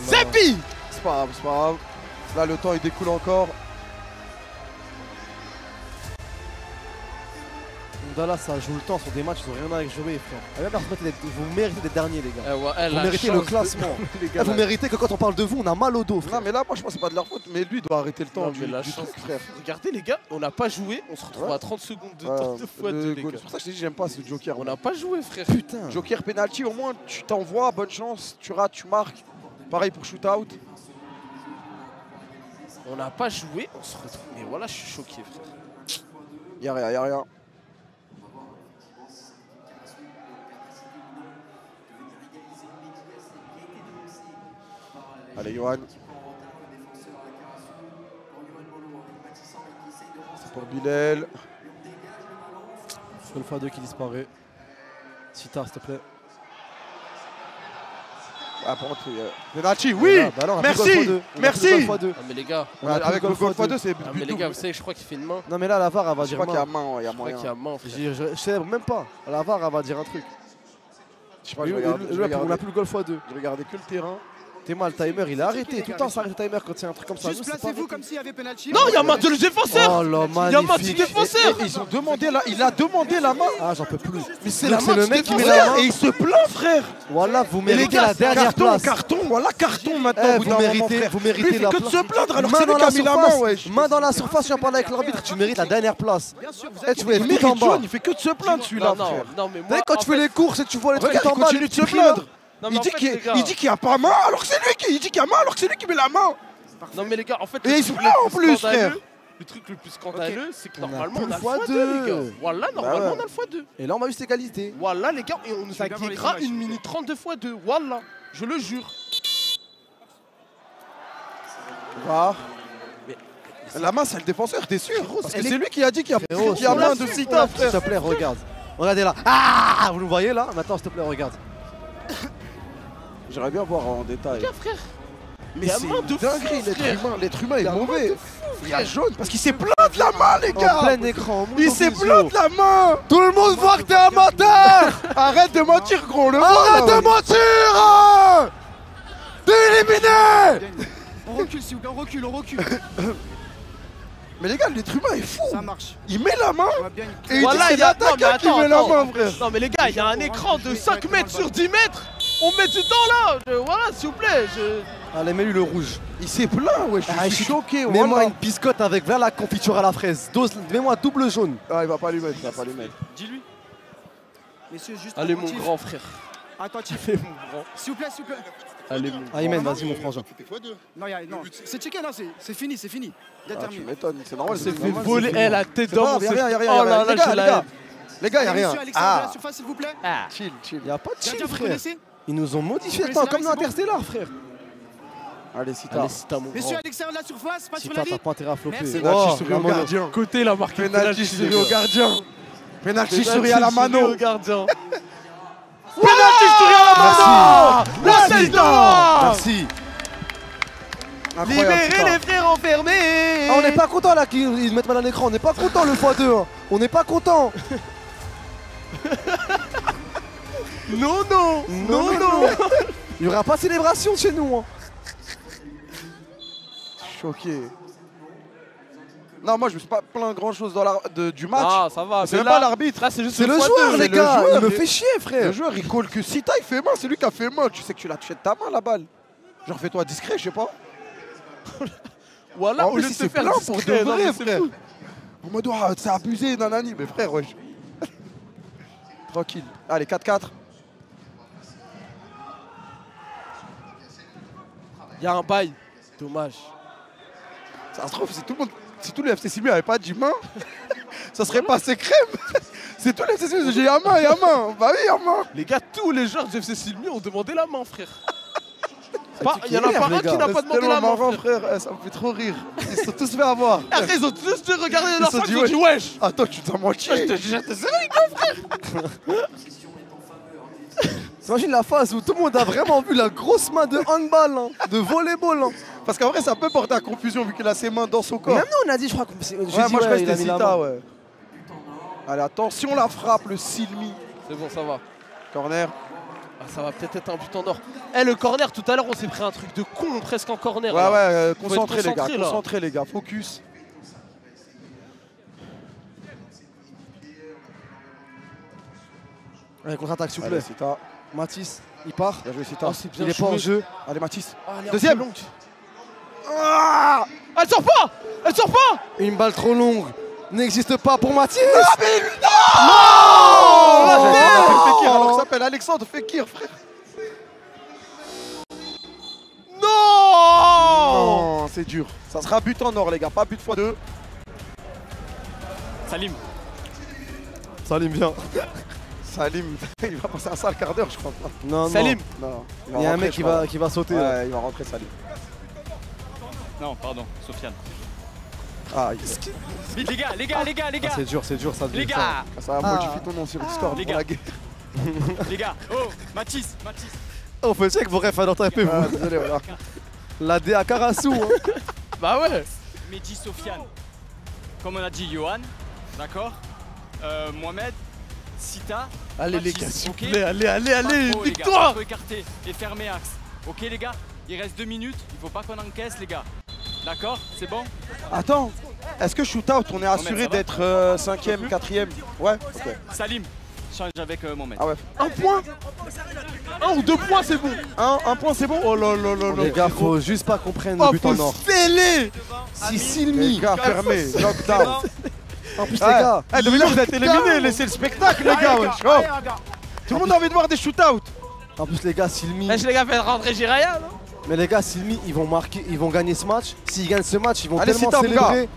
Zepi. C'est pas grave, c'est pas grave. Là le temps il découle encore. Dallas, ça joue le temps sur des matchs, ils ont rien à jouer, frère. Vous méritez d'être dernier, les gars. Vous méritez le classement. Vous méritez que quand on parle de vous, on a mal au dos, frère. Non, mais là, moi, je pense que c'est pas de leur faute, mais lui doit arrêter le temps du truc, frère. Regardez, les gars, on n'a pas joué, on se retrouve à 30 secondes de temps de fois deux, les gars. C'est pour ça que je te dis, j'aime pas ce Joker. On n'a pas joué, frère. Putain. Joker penalty, au moins, tu t'envoies, bonne chance, tu rates, tu marques. Pareil pour shootout. On n'a pas joué, on se retrouve. Mais voilà, je suis choqué, frère. Y'a rien, y'a rien. Allez, Johan. C'est pour Bilal. Seule fois 2 qui disparaît. Sita, s'il te plaît. Ah, par contre, penalty, oui. Bah non, merci, merci. Non, mais les gars, avec le golf x2, c'est non, mais les gars, vous savez, je crois qu'il fait une main. Non, mais là, la VAR, elle va Je dire crois qu'il y a main. main, il y a Je crois moyen. qu'il y a main, frère. Je célèbre même pas. La VAR, elle va dire un truc. Je sais pas, je regarde. On n'a plus le golf x2. Je regardais que le terrain. T'es mal, le timer, il est arrêté. Tout le temps, ça arrête le timer quand il y a un truc comme ça. Juste placez-vous comme s'il y avait penalty. Non, il y a main de le défenseur. Oh là, Il y a main du magnifique. défenseur. Ils ont demandé là, il a demandé la main. Ah, j'en peux plus. Mais c'est Donc, la main le du mec qui met défenseur la main. et il se plaint, frère. Voilà, vous Mais les méritez gars, la dernière carton, place. carton, voilà carton maintenant. au bout Vous d'un moment, méritez, frère. vous Lui, il méritez fait la que de place. se plaindre alors que Main c'est lui dans qui a la mis la main, wesh. surface. Main dans la surface, je viens parler avec l'arbitre. Tu mérites la dernière place. Bien sûr, vous Eh, êtes tu voulais Il être mérite tout en bas. jaune, il fait que de se plaindre celui-là, Non, frère. non, mais Tu sais, moi. quand en tu fais les courses et tu vois les trucs Regarde, en il bas, continue de se tu cries là. plaindre. Non, mais Il en dit fait, qu'il les gars, n'y a pas main alors que c'est lui qui dit qu'il y a main alors que c'est lui qui met la main. Non, mais les gars, en fait. Et le il truc se le plaint en plus, scandaleux- frère. Le truc le plus scandaleux, c'est que On a normalement, plus on a le le x2, les gars. x2. Voilà, normalement, ouais. on a le x2. Et là, on a eu cette égalité. Voilà, les gars, et on nous a vais bien voir les guégra images, 1 minute 32 x2. Voilà, je le jure. Ah. La main, c'est le défenseur, t'es sûr? Parce que elle c'est lui qui a dit qu'il y Frérot, a main de S'il Sita, frère. te plaît, regarde. Regardez là. Ah, vous le voyez là? Maintenant, s'il te plaît, regarde. J'aimerais bien voir en détail. Les gars, frère. Mais Il y a c'est main de fou, dinguerie, frère. l'être humain est Il y a mauvais. main Il y a jaune parce qu'il s'est plaint de la main, les En gars. plein écran. Il s'est plaint de la main. Tout le monde voit que t'es un menteur. Arrête de mentir, gros, le Arrête de mentir. T'es éliminé. On recule, s'il vous plaît, on recule. Mais les gars, l'être humain est fou. Ça marche. Il met la main On va bien. et il Voilà, dit que c'est il y a- non, mais l'attaquant qui attends, met la attends. main, frère. Non, mais les gars, il y a un écran de 5 mètres sur 10 mètres. On met du temps là. Voilà, s'il vous plaît. Allez, mets-lui le rouge. Il s'est plaint, ouais, Ah, je suis choqué. Mets-moi voilà. une biscotte avec là la confiture à la fraise. Mets-moi double jaune. Ah, il va pas lui mettre, il va pas lui mettre. Dis-lui. Messieurs, juste Allez, mon attentif. grand frère. Attentif. Allez, mon grand. S'il vous plaît, s'il vous plaît. Allez, mon grand. Aymen, vas-y, mon frangin. Non, non. C'est checké, non, c'est fini, c'est fini. Ah, tu Déterminé. m'étonnes, c'est normal. s'est c'est fait normal, voler c'est la tête C'est d'homme. pas grave, y'a rien, y'a rien. Oh là là, Les gars, je les la gars. haine. Les gars, y'a Allez, rien. monsieur Alexandre, de la Ah, surface, s'il vous plaît. Ah. chill, chill. Y'a pas de Tiens, chill, tiens, vous frère. connaissez Ils nous ont modifié. Vous Attends, connaissez comme dans la race, Interstellar, frère. Allez, Sita. Allez, c'est à mon Messieurs, grand. à l'extérieur de la surface, pas sur Sita, la t'as ligne. pas intérêt à flopper. Merci. Penalty Oh, souris la au mano. gardien. Côté, il a marqué Penalty souris au gardien. Penalty souris à la Penalty mano. souris au gardien. Penalty souris à la mano. La Sita. Merci. Incroyable, Libérez Sita. les frères enfermés. Ah, on n'est pas content là qu'ils mettent mal à l'écran. On n'est pas content le x2. Hein. On n'est pas content. Non, non. Non, non. Il n'y aura pas de célébration chez nous. Hein. Choqué. Non, moi je me suis pas plaint grand chose du match. Ah, ça va. C'est mais même pas là- l'arbitre. Là, c'est juste C'est le x2, joueur, c'est les le gars. joueur, Il me mais- fait chier, Le frère. joueur il colle que Sita il fait main, c'est lui qui a fait main. Tu sais que tu l'as touché de ta main la balle. Genre fais-toi discret, je sais pas. Voilà, En au plus, lieu il de s'est te faire plaint pour de discret, non, vrai, mais c'est frère. fou. En mode, ah, c'est abusé, nanani. Mais frère, wesh. Tranquille. Allez, 4-4. Il y a un bail. Dommage. Ça se trouve, si tout le FC Simu avait pas dit main, ça serait passé crème. C'est tout le FC Simu, j'ai y'a main, y'a main. Bah oui, y'a main. Les gars, tous les joueurs du FC Silmi ont demandé la main, frère. Il y en a énerve, pas les un qui gars. n'a pas C'est demandé tellement la main, marrant, frère. frère. Ça me fait trop rire. Ils se sont tous fait avoir. Et après, ils ont tous regardé leur se sac, dit, ils ont dit wesh. Attends, tu t'as menti. Je te dis, j'étais sérieux. T'imagines la phase où tout le monde a vraiment vu la grosse main de handball, hein, de volleyball. Hein. Parce qu'en vrai, ça peut porter à confusion vu qu'il a ses mains dans son corps. Même nous, on a dit, je crois que j'ai Ouais, dit, moi je crois que il a c'était mis la Sita, main. ouais. Allez, attention la frappe, le Silmi. C'est bon, ça va. Corner. Ah, ça va peut-être être un but en or. Eh, le corner, tout à l'heure, on s'est pris un truc de con presque en corner. Ouais, là. ouais, Faut être concentré les gars, concentré, là. concentré les gars, focus. Allez, contre-attaque, s'il vous Allez, plaît. Sita. Matisse, il part. Bien joué, Sita. Il est pas en jeu. Allez, Matisse. Allez, Deuxième. Ah, elle sort pas. Elle sort pas. Une balle trop longue n'existe pas pour Matisse. Fekir, alors qu'il s'appelle Alexandre Fekir, frère. Non, c'est dur. Ça sera but en or, les gars, pas but x2. Salim. Salim, viens. Salim, il va passer un sale quart d'heure, je crois. Non, Salim. Non, Il y a un mec qui va sauter. là. Ouais, il va rentrer, Salim. Non, pardon, Sofiane. Ah, Vite les gars. Ah, c'est dur, ça devient Les gars. ça va modifier ton nom sur Discord les pour gars. la guerre. Les gars. Oh, Mathis. On fait check vos refs à notre RP, vous. Ah, désolé, voilà. La DA Karasu. Hein. Bah ouais. Mehdi, Sofiane. Comme on a dit, Johan. D'accord. Mohamed. Sita. Allez les Mathis, gars, s'il vous ok. plaît, allez, Pas trop, les gars, victoire. pas trop écarté et fermé axe. Ok les gars, il reste 2 minutes, il faut pas qu'on encaisse les gars. D'accord, c'est bon? Attends, est-ce que shootout, on est assuré ça va d'être 5ème, 4ème? Ouais, ok. Salim, change avec Mohamed. Ah ouais. Un point. 1 ou 2 points, c'est bon. Un point, c'est bon? Oh là là là là. Les gars, faut juste pas qu'on prenne le Oh, but en faut or. sceller. Si Les Silmi. gars, fermé, lockdown. En plus, les gars. Eh, Domino, vous êtes éliminés, laissez le spectacle, les gars, wesh. Oh. Tout le monde a envie de voir des shootouts. En plus, les gars, Silmi. Lâche les gars, faites rentrer Jiraya. Mais les gars, Silmi, ils vont marquer, ils vont gagner ce match. S'ils gagnent ce match, ils vont Allez, tellement Sita, mon célébrer.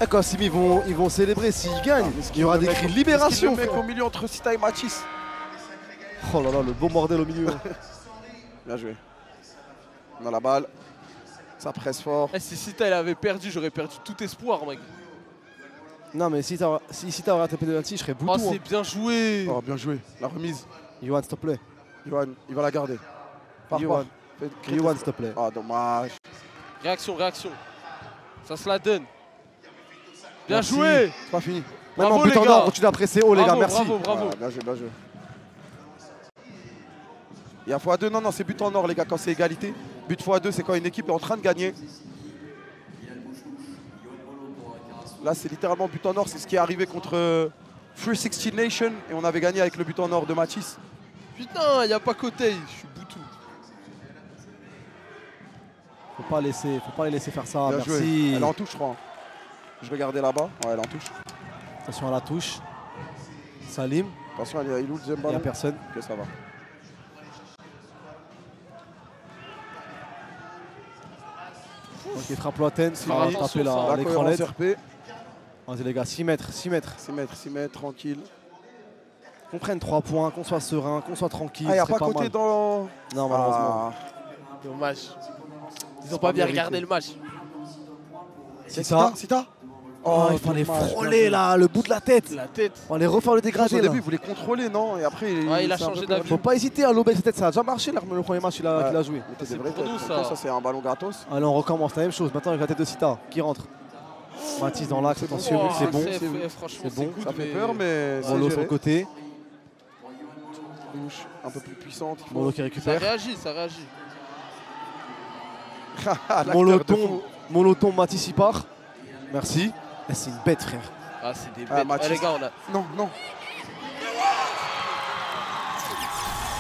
Et quand Silmi, ils vont célébrer. S'ils gagnent, il y aura des cris de libération. Le mec au milieu entre Sita et Matisse. Oh là là, le bon bordel au milieu. Bien joué. On a la balle. Ça presse fort. Si Sita il avait perdu, j'aurais perdu tout espoir, mec. Non, mais si Sita aurait tapé de penalty, je serais boutou. Oh, c'est bien joué. Oh, bien joué. La remise. Yohan, s'il te plaît. Yohan, il va la garder. Pars, Yohan. pars. Fais- Yohan, s'il te plaît. Ah, dommage. Réaction. Ça se la donne. Bien Merci. joué. C'est pas fini. Même Bravo, en but les en gars. or, continue à presser. Oh, les gars, merci. Bravo. Ah, bien joué, bien joué. Il y a x2, non, c'est but en or, les gars, quand c'est égalité. But x2, c'est quand une équipe est en train de gagner. Là, c'est littéralement but en or, c'est ce qui est arrivé contre 360 Nation et on avait gagné avec le but en or de Matisse. Putain, y a pas côté, je suis boutou. Faut pas les laisser faire ça. Bien Merci. joué. Elle est en touche, je crois. Je regardais là-bas. Ouais, elle est en touche. Attention à la touche. Salim, Attention, il est où le deuxième il n'y ballon? a personne. Ok, ça va. Ok, frappe Loiten. Faire Il va attention, taper ça. La l'écran cohérence LED. RP. Vas-y les gars, 6 mètres. 6 mètres, tranquille. Qu'on prenne 3 points, qu'on soit serein, qu'on soit tranquille. Ah, il n'y a ce serait pas côté mal. dans... Non, malheureusement. Dommage. Ils ont pas bien regardé le match. C'est ça. Sita. Oh, il fallait dommage, frôler bien là, le bout de la tête. La tête. On va aller refaire le joué. Au dégradé là. début, il voulait contrôler, non? Et après, Ouais, il a s'est un changé peu d'avis. perdu. Faut pas hésiter à lober sa tête, ça a déjà marché là, le premier match qu'il a joué. Mais t'es C'est des vraies pour têtes. nous, Donc, ça. c'est un ballon gratos. Allez, on recommence la même chose. Maintenant avec la tête de Sita qui rentre. Matisse dans l'axe, attention, Oh, c'est bon. franchement, C'est bon. good, Ça fait peur, mais c'est Molo sur géré. le côté. Touche un peu plus puissante. il faut. Molo qui Ça récupère. réagit. L'acteur Molo de tombe. fou. Molo tombe, Matisse y part. Merci. Eh, c'est une bête, frère. Ah, c'est des Ah, bêtes. Mathis. Les gars, on a. Non, non.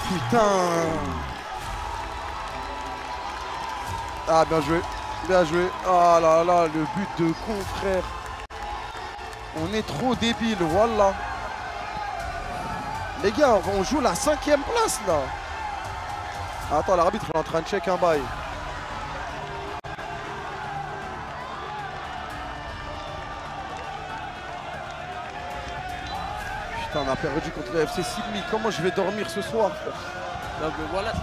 Putain. Ah, bien joué. Bien joué. Ah là là, le but de con, frère. On est trop débiles, voilà. Les gars, on joue la 5ème place, là. Attends, l'arbitre est en train de check un bail. Putain, on a perdu contre le FC Silmi. Comment je vais dormir ce soir, frère? Non, mais voilà.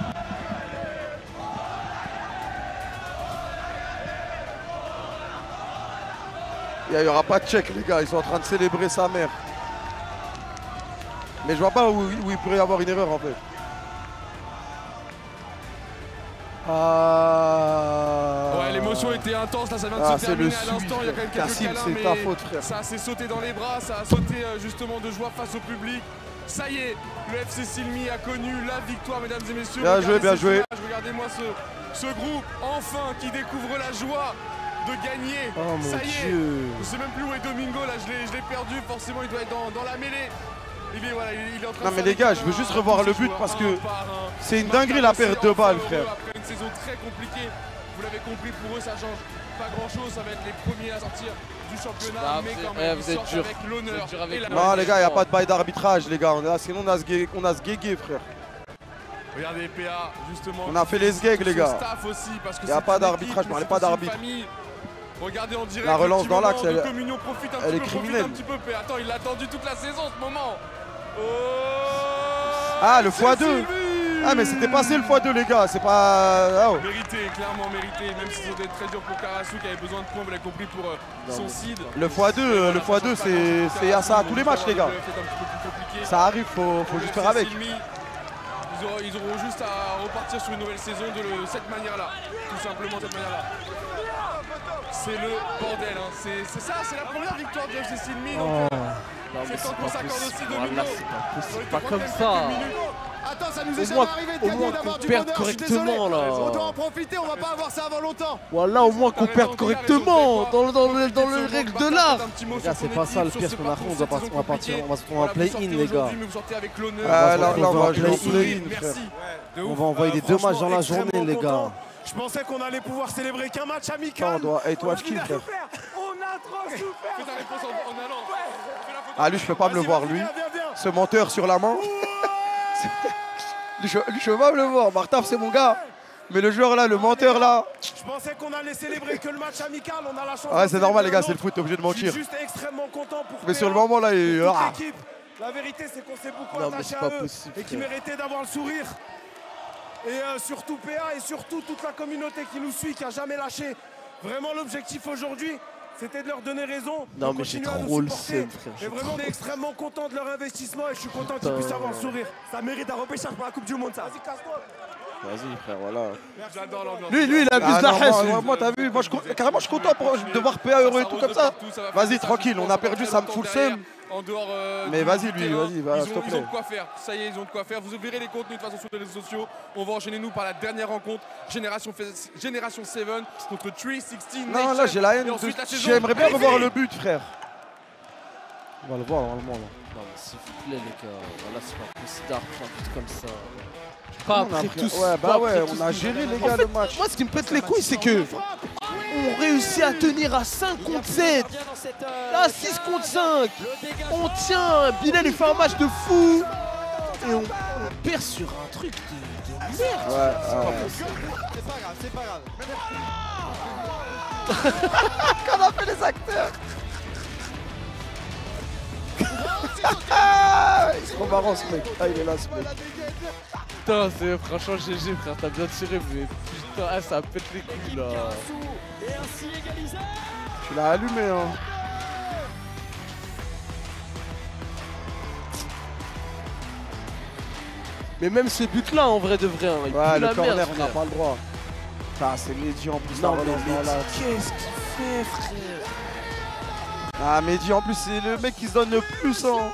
Il n'y aura pas de check, les gars. Ils sont en train de célébrer sa mère. Mais je vois pas où il pourrait y avoir une erreur, en fait. Ouais, l'émotion était intense, là ça vient de Ah, se c'est le terminer à l'instant, il y a quand même quelques Kassim, câlins, c'est mais ta faute, frère. ça s'est sauté dans les bras, ça a sauté justement de joie face au public. Ça y est, le FC Silmi a connu la victoire, mesdames et messieurs. Bien joué, Regardez bien ces joué. images, regardez-moi ce groupe, enfin, qui découvre la joie de gagner. Oh mon Ça y est. Dieu. Je sais même plus où est Domingo, là je l'ai perdu, forcément il doit être dans la mêlée. Il est, voilà, il est en train Non de mais faire les gars, des je veux câlins juste revoir le tous but les parce joueurs, que un par un. c'est une dinguerie la perte de balles, frère. Après une saison très compliquée, vous l'avez compris, pour eux ça change pas grand chose, ça va être les premiers à sortir du championnat, Ah, mais quand vous même êtes ils sortent dur. avec l'honneur. Vous êtes dur avec et la nous. Non les gars, il n'y a pas de bail d'arbitrage les gars, sinon on a ce guégué frère. Regardez PA justement. On a fait les sgegs les gars. Staff aussi, parce que Y a c'est pas une d'arbitrage, équipe, je parlais mais pas c'est aussi d'arbitre. une famille. Regardez en direct. La relance le petit dans l'axe, moment de elle- communion, profite un elle petit est peu, criminelle. profite un petit peu, PA. Attends, il l'a attendu toute la saison ce moment. Oh, Ah le c'est x2. Sylvie. Ah mais c'était passé le x2 les gars, c'est pas... Ah, oh. Mérité, clairement mérité, même si c'était très dur pour Karasu qui avait besoin de points, vous l'avez compris, pour son seed. Le x2 c'est à ça à tous les matchs les gars. Ça arrive, faut juste faire avec. Ils auront juste à repartir sur une nouvelle saison de cette manière-là, tout simplement de cette manière-là. C'est le bordel, hein. C'est ça, c'est la première victoire de FC Silmi. Non, mais c'est c'est temps qu'on pas s'accorde aussi possible. Domingo. Voilà, c'est pas J'aurais possible. été Pas content comme de ça. quelques minutes. Attends, ça nous Au est jamais moins, arrivé de au gagner, moins d'avoir qu'on du perde bonheur, je suis correctement désolé. là. On doit en profiter, on va pas avoir ça avant longtemps. Voilà, au moins qu'on T'as perde raison, correctement t'as raison, dans le règle de l'art. Les gars, c'est pas ça le pire, ce qu'on a fait, on va partir, on va se retrouver en play-in les gars. Mais vous sortez avec l'honneur. Ah là on là, va on va en jouer en play-in. play-in frère. Merci. On va envoyer des deux matchs dans la journée Extrêmement les gars. content. Je pensais qu'on allait pouvoir célébrer qu'un match amical. On doit 8 watch kill frère. On a trop souffert. Fais ta réponse en allant. Fais la photo. Ah lui je peux pas me le voir lui. Viens. Ce menteur sur la main. Lui je peux pas me le voir. Martaf c'est mon gars. Mais le joueur là, le menteur là. Je pensais qu'on allait célébrer que le match amical. On a la chance. Ouais de c'est normal les gars, c'est célébrer le foot, t'es obligé de un autre. Je mentir. suis juste extrêmement content pour Mais sur le PA, moment là, il... pour toute Ah. l'équipe. La vérité c'est qu'on s'est beaucoup Non, mais attaché c'est à pas eux possible, et qui frère. méritaient d'avoir le sourire. Et surtout PA et surtout toute la communauté qui nous suit, qui a jamais lâché. Vraiment l'objectif aujourd'hui, c'était de leur donner raison. Non, de mais j'ai continuer à nous trop le supporter. seum, frère, j'ai Et vraiment on est extrêmement content de leur investissement et je suis content qu'ils Putain. puissent avoir le sourire. Ça mérite un repêchage pour la Coupe du Monde ça. Vas-y casse-toi. Vas-y frère, voilà. J'adore l'ambiance. Lui, il abuse Ah, la non, haine. moi t'as vu, carrément je suis content de voir PA heureux et tout comme ça. Vas-y tranquille, on a perdu, ça me fout le seum. En dehors, Mais vas-y lui, terrain, vas-y, va, s'il te ils ont plaît. de quoi faire. Ça y est, ils ont de quoi faire. Vous verrez les contenus de toute façon sur les réseaux sociaux. On va enchaîner nous par la dernière rencontre. Génération 7 contre 316 Non là j'ai la haine, j'aimerais bien revoir le but frère. On va le voir normalement là. Non, mais s'il vous plaît, les gars. Voilà, c'est pas possible d'arrêter un but comme ça. Pas On a après pris- tout ce- ouais, pas bah après ouais, tout on ce a que- géré les En gars fait, le match. moi, ce qui me pète les couilles, c'est que on réussit à tenir à 5 contre 7. Là, 6 contre 5. On tient. Bilal, il fait un match de fou. Et on perd sur un truc de merde. Ouais, C'est pas grave, c'est pas grave. Qu'on a fait les acteurs. Il est trop marrant ce mec. Ah il est là ce mec. Putain, c'est franchement GG, frère. T'as bien tiré, mais putain, ah, ça pète les couilles là. Tu l'as allumé hein. Mais même ce but-là, en vrai de vrai, hein, il pue Ouais, la le corner, merde, on n'a frère. pas le droit. Ah, c'est Mehdi en plus. Non, la mais relance dans l'axe. qu'est-ce qu'il fait, frère? Ah, Mehdi en plus, c'est le mec qui se donne le plus. Hein.